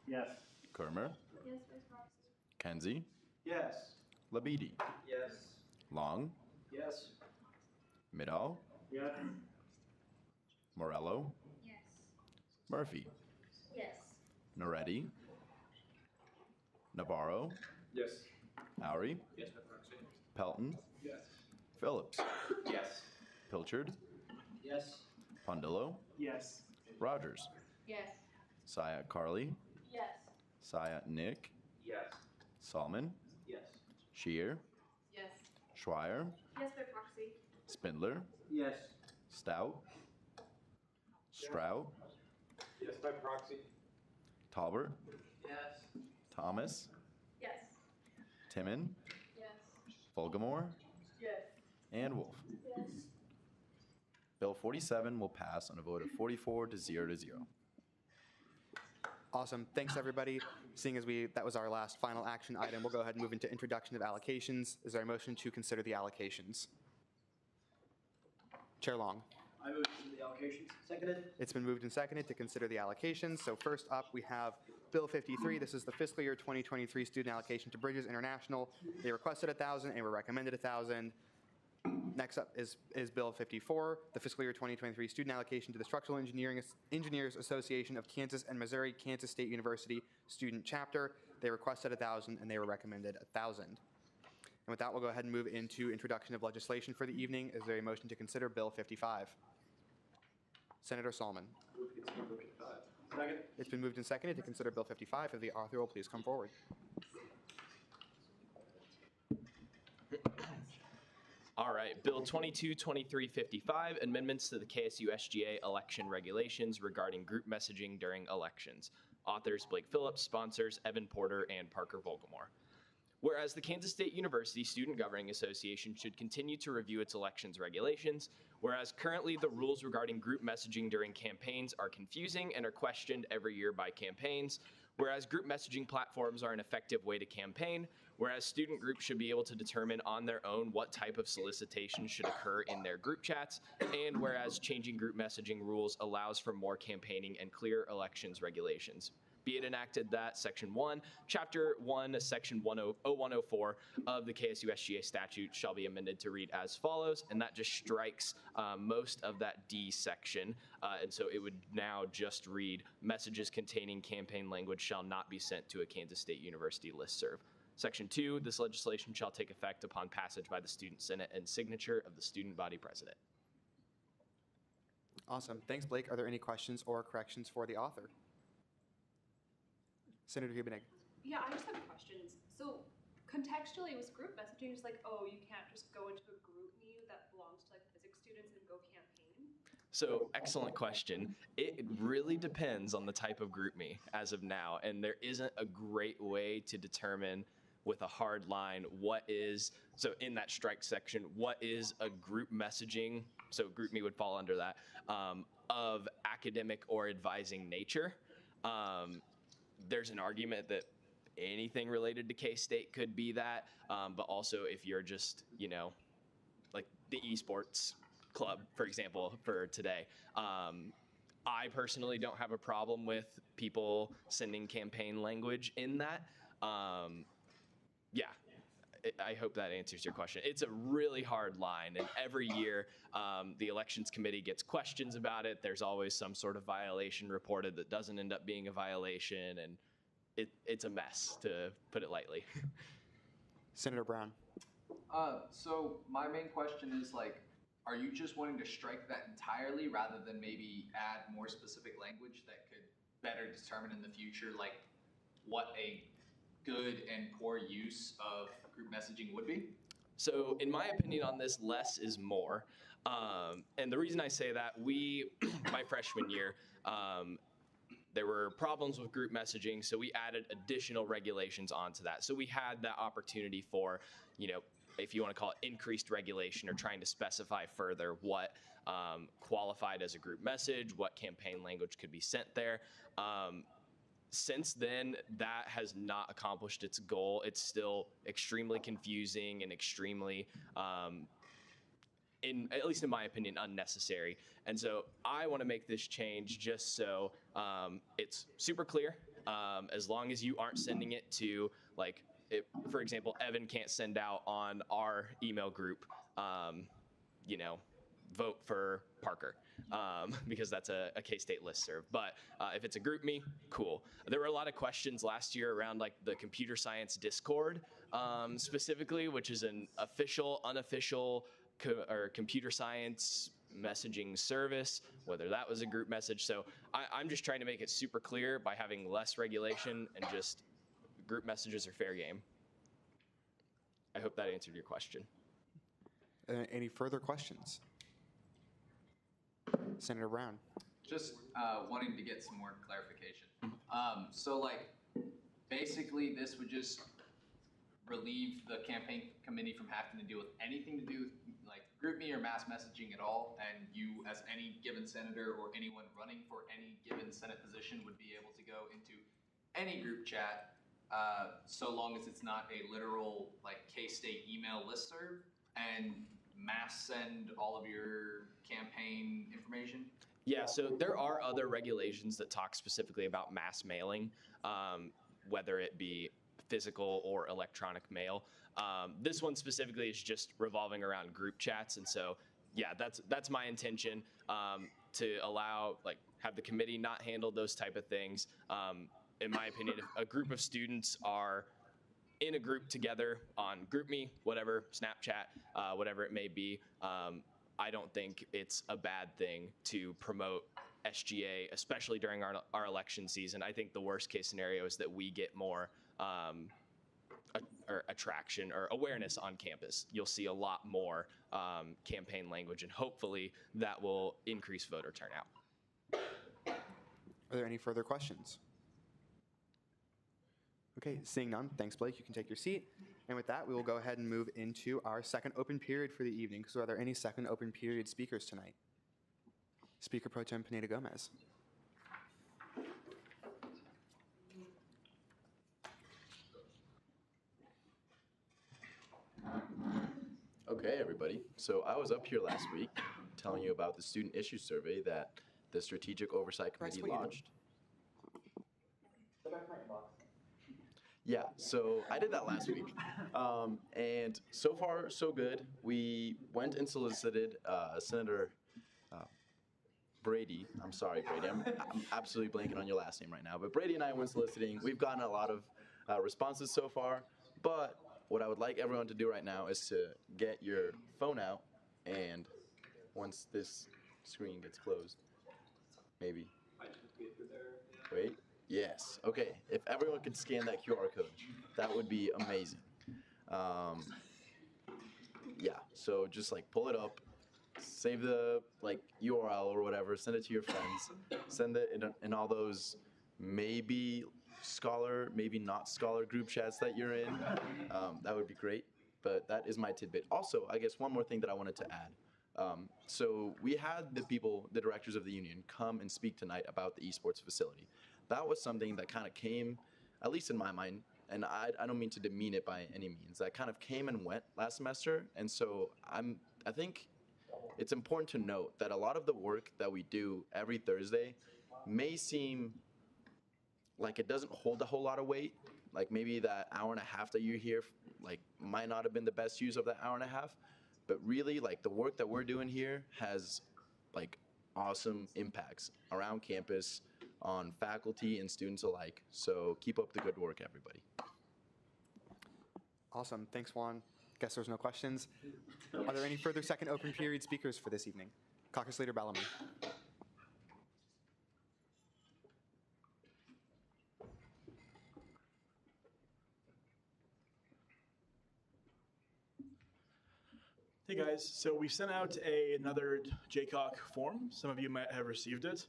Yes. Kermer. Yes, Vice Proxy. Kenzie. Yes. Labidi. Yes. Long. Yes. Middahl. Yes. Morello. Yes. Murphy. Yes. Noretti. Navarro. Yes. Lowry. Yes, by proxy. Pelton. Yes. Phillips. Yes. Pilchard. Yes. Pondillo. Yes. Rogers. Yes. Syat Carly. Yes. Syat Nick. Yes. Salmon. Yes. Shear. Yes. Schweier. Yes, by proxy. Spindler. Yes. Stout. Strout. Yes, by proxy. Talbert. Yes. Thomas. Yes. Timon. Yes. Fulgamore. Yes. And Wolf. Yes. Bill 47 will pass on a vote of 44 to 0 to 0. Awesome. Thanks, everybody. Seeing as that was our last final action item, we'll go ahead and move into introduction of allocations. Is there a motion to consider the allocations? Chair Long. I move to the allocations. Seconded. It's been moved and seconded to consider the allocations. So first up, we have Bill 53. This is the fiscal year 2023 student allocation to Bridges International. They requested 1,000 and were recommended 1,000. Next up is Bill 54, the fiscal year 2023 student allocation to the Structural Engineers Association of Kansas and Missouri Kansas State University Student Chapter. They requested 1,000 and they were recommended 1,000. And with that, we'll go ahead and move into introduction of legislation for the evening. Is there a motion to consider Bill 55? Senator Solomon. Move to consider Bill 55. Second. It's been moved and seconded to consider Bill 55. If the author will please come forward. All right, Bill 222355, amendments to the KSU SGA election regulations regarding group messaging during elections. Authors Blake Phillips, sponsors Evan Porter and Parker Volgamore. Whereas the Kansas State University Student Governing Association should continue to review its elections regulations, whereas currently the rules regarding group messaging during campaigns are confusing and are questioned every year by campaigns, whereas group messaging platforms are an effective way to campaign, whereas student groups should be able to determine on their own what type of solicitation should occur in their group chats, and whereas changing group messaging rules allows for more campaigning and clear elections regulations. Be it enacted that Section 1, Chapter 1, Section 0104 of the KSU SGA statute shall be amended to read as follows, and that just strikes most of that D section, and so it would now just read, messages containing campaign language shall not be sent to a Kansas State University listserv. Section 2, this legislation shall take effect upon passage by the Student Senate and signature of the student body president. Awesome. Thanks, Blake. Are there any questions or corrections for the author? Senator Hubenig. Yeah, I just have questions. So contextually, was group messaging just like, oh, you can't just go into a group me that belongs to like physics students and go campaign? So, excellent question. It really depends on the type of group me as of now, and there isn't a great way to determine with a hard line what is, so in that strike section, what is a group messaging, so group me would fall under that, of academic or advising nature. There's an argument that anything related to K-State could be that, but also if you're just, you know, like the esports club, for example, for today. I personally don't have a problem with people sending campaign language in that. Yeah, I hope that answers your question. It's a really hard line, and every year the elections committee gets questions about it. There's always some sort of violation reported that doesn't end up being a violation, and it's a mess, to put it lightly. Senator Brown. So my main question is, like, are you just wanting to strike that entirely rather than maybe add more specific language that could better determine in the future, like, what a good and poor use of group messaging would be? So in my opinion on this, less is more. And the reason I say that, my freshman year, there were problems with group messaging, so we added additional regulations onto that. So we had that opportunity for, you know, if you want to call it increased regulation, or trying to specify further what qualified as a group message, what campaign language could be sent there. Since then, that has not accomplished its goal. It's still extremely confusing and extremely, at least in my opinion, unnecessary. And so I want to make this change just so it's super clear. As long as you aren't sending it to, like, for example, Evan can't send out on our email group, you know, vote for Parker, because that's a K-State listserv. But if it's a group me, cool. There were a lot of questions last year around, like, the computer science Discord specifically, which is an official, unofficial, or computer science messaging service, whether that was a group message. So I'm just trying to make it super clear by having less regulation, and just group messages are fair game. I hope that answered your question. Any further questions? Senator Brown. Just wanting to get some more clarification. So, like, basically this would just relieve the campaign committee from having to deal with anything to do with, like, group me or mass messaging at all, and you, as any given senator or anyone running for any given Senate position, would be able to go into any group chat, so long as it's not a literal, like, K-State email listserv, and mass send all of your campaign information? Yeah, so there are other regulations that talk specifically about mass mailing, whether it be physical or electronic mail. This one specifically is just revolving around group chats, and so yeah, that's my intention, to allow, like, have the committee not handle those type of things. In my opinion, if a group of students are in a group together on GroupMe, whatever, Snapchat, whatever it may be, I don't think it's a bad thing to promote SGA, especially during our election season. I think the worst case scenario is that we get more or attraction or awareness on campus. You'll see a lot more campaign language, and hopefully that will increase voter turnout. Are there any further questions? Okay, seeing none, thanks Blake, you can take your seat. And with that, we will go ahead and move into our second open period for the evening. So are there any second open period speakers tonight? Speaker Pro Tem Pineda Gomez. Okay, everybody. So I was up here last week telling you about the student issue survey that the Strategic Oversight Committee launched. Yeah, so I did that last week. And so far, so good. We went and solicited Senator Brady. I'm sorry, Brady. I'm absolutely blanking on your last name right now. But Brady and I went soliciting. We've gotten a lot of responses so far. But what I would like everyone to do right now is to get your phone out. And once this screen gets closed, maybe. Wait. Yes. Okay. If everyone could scan that QR code, that would be amazing. Yeah. So just like pull it up, save the URL or whatever, send it to your friends, send it in all those maybe Scholar, maybe not Scholar group chats that you're in. That would be great. But that is my tidbit. Also, I guess one more thing that I wanted to add. So we had the directors of the union, come and speak tonight about the esports facility. That was something that kind of came, at least in my mind, and I don't mean to demean it by any means, that kind of came and went last semester. And so I think it's important to note that a lot of the work that we do every Thursday may seem like it doesn't hold a whole lot of weight. Like maybe that hour and a half that you're here might not have been the best use of that hour and a half. But really, the work that we're doing here has awesome impacts around campus on faculty and students alike. So keep up the good work, everybody. Awesome. Thanks, Juan. Guess there's no questions. Are there any further second open period speakers for this evening? Caucus Leader Bellamy. Hey guys, so we sent out another JCOC form. Some of you might have received it.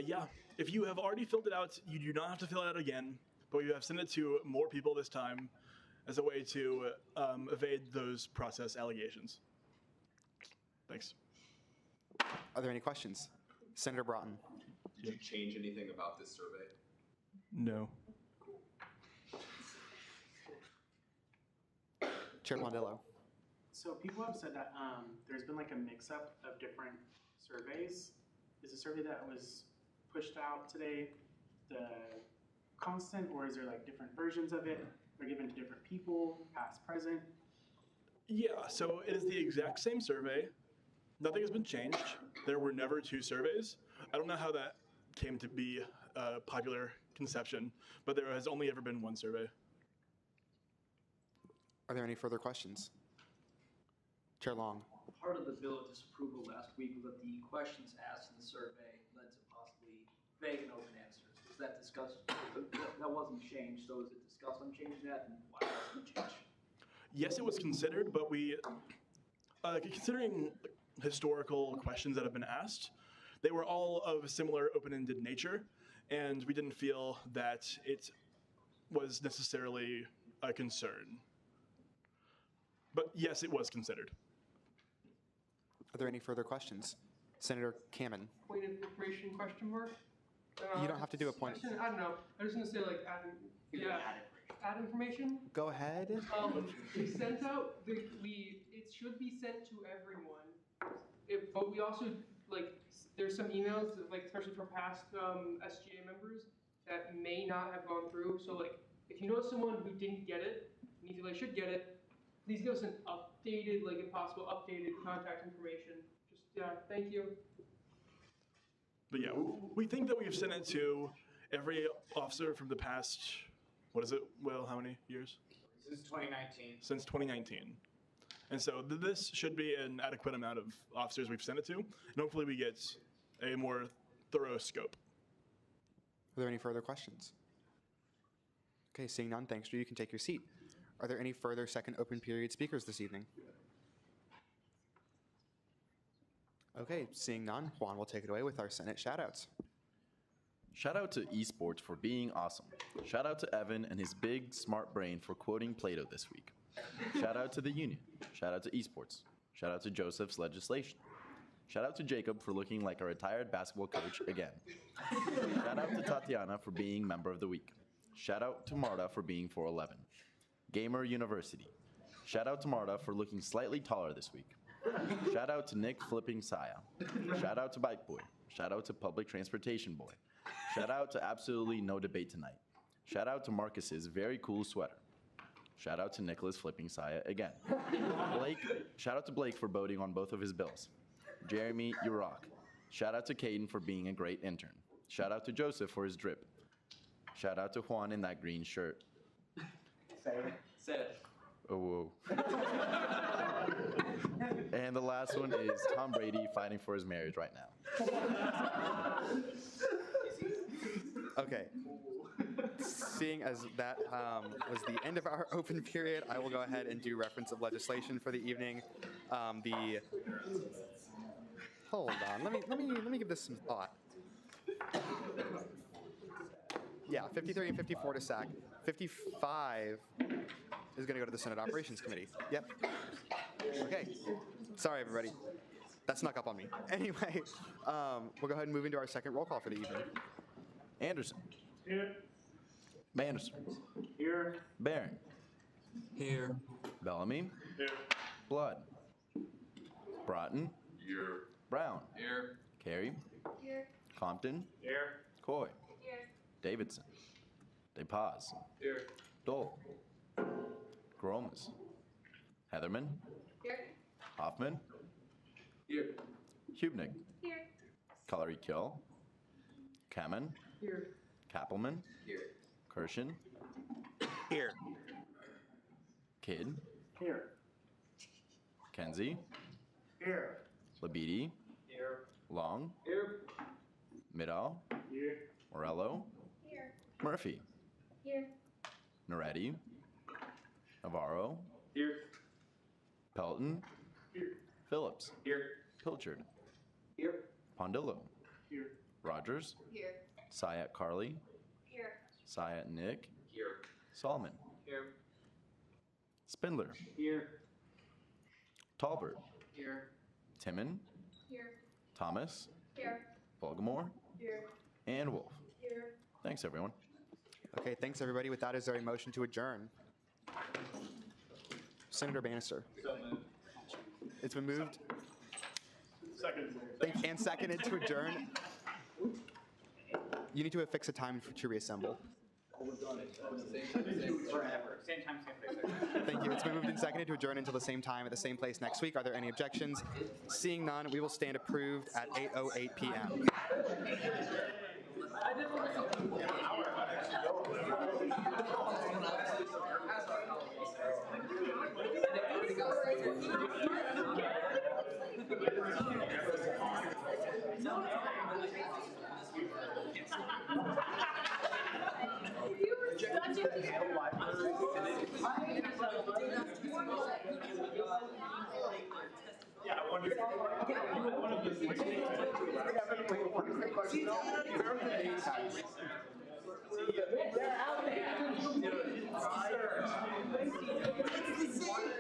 Yeah, if you have already filled it out, you do not have to fill it out again, but we have sent it to more people this time as a way to evade those process allegations. Thanks. Are there any questions? Senator Broughton. Did you change anything about this survey? No. Chair Blondillo. So people have said that there's been a mix-up of different surveys. Is the survey that was pushed out today the constant, or is there different versions of it? They're given to different people, past, present? Yeah, so it is the exact same survey. Nothing has been changed. There were never two surveys. I don't know how that came to be a popular conception, but there has only ever been one survey. Are there any further questions? Chair Long. Part of the bill of disapproval last week was that the questions asked in the survey led to possibly vague and open answers. Was that discussed? That wasn't changed, so is it discussed on changing that, and why wasn't it changed? Yes, it was considered, but we, considering historical questions that have been asked, they were all of a similar open-ended nature, and we didn't feel that it was necessarily a concern. But yes, it was considered. Are there any further questions? Senator Kamen. Point of information, question mark? You don't have to do a point. I don't know. I was just going to say add information. Go ahead. We sent out, it should be sent to everyone. But we also, there's some emails, especially from past SGA members that may not have gone through. So if you know someone who didn't get it, and you feel they should get it, please give us an updated, if possible, updated contact information. Thank you. But yeah, we think that we've sent it to every officer from the past, what is it, Will, how many years? Since 2019. Since 2019. And so this should be an adequate amount of officers we've sent it to, and hopefully we get a more thorough scope. Are there any further questions? Okay, seeing none, thanks, Drew. You can take your seat. Are there any further second open period speakers this evening? Okay, seeing none, Juan will take it away with our Senate shoutouts. Shout out to esports for being awesome. Shout out to Evan and his big smart brain for quoting Plato this week. Shout out to the union. Shout out to esports. Shout out to Joseph's legislation. Shout out to Jacob for looking like a retired basketball coach again. Shout out to Tatiana for being member of the week. Shout out to Marta for being 4'11". Gamer University. Shout out to Marta for looking slightly taller this week. Shout out to Nick flipping Saya. Shout out to Bike Boy. Shout out to Public Transportation Boy. Shout out to absolutely no debate tonight. Shout out to Marcus's very cool sweater. Shout out to Nicholas flipping Saya again. Shout out to Blake for voting on both of his bills. Jeremy, you rock. Shout out to Caden for being a great intern. Shout out to Joseph for his drip. Shout out to Juan in that green shirt. Say it. Say it. Oh, whoa. And the last one is Tom Brady fighting for his marriage right now. Okay. Seeing as that was the end of our open period, I will go ahead and do reference of legislation for the evening. Hold on, let me give this some thought. Yeah, 53 and 54 to SAC. 55 is going to go to the Senate Operations Committee. Yep. Okay. Sorry, everybody. That snuck up on me. Anyway, we'll go ahead and move into our second roll call for the evening. Anderson. Here. Manderson. Here. Barron. Here. Bellamy. Here. Blood. Broughton. Here. Brown. Here. Carey. Here. Compton. Here. Coy. Here. Davidson. DePaz. Here. Dole. Gromas. Heatherman. Here. Hoffman. Here. Hubnig. Here. Collery Kill. Kamen. Here. Kappelman. Here. Kirshen. Here. Kidd. Here. Kenzie. Here. Labidi. Here. Long. Here. Middaugh. Here. Morello. Here. Murphy. Here. Naretti. Navarro. Here. Pelton. Here. Phillips. Here. Pilchard. Here. Pondillo. Here. Rogers. Here. Sayat Carly. Here. Sayat Nick. Here. Solomon. Here. Spindler. Here. Talbert. Here. Timon. Here. Thomas. Here. Volgamore. Here. And Wolf. Here. Thanks, everyone. Okay, thanks, everybody. With that, is there a motion to adjourn? Senator Bannister. It's been moved. Second. And seconded to adjourn. You need to affix a time to reassemble. Forever. Same time, same place. Thank you. It's been moved and seconded to adjourn until the same time at the same place next week. Are there any objections? Seeing none, we will stand approved at 8:08 p.m. Yeah, I wonder. One of It's like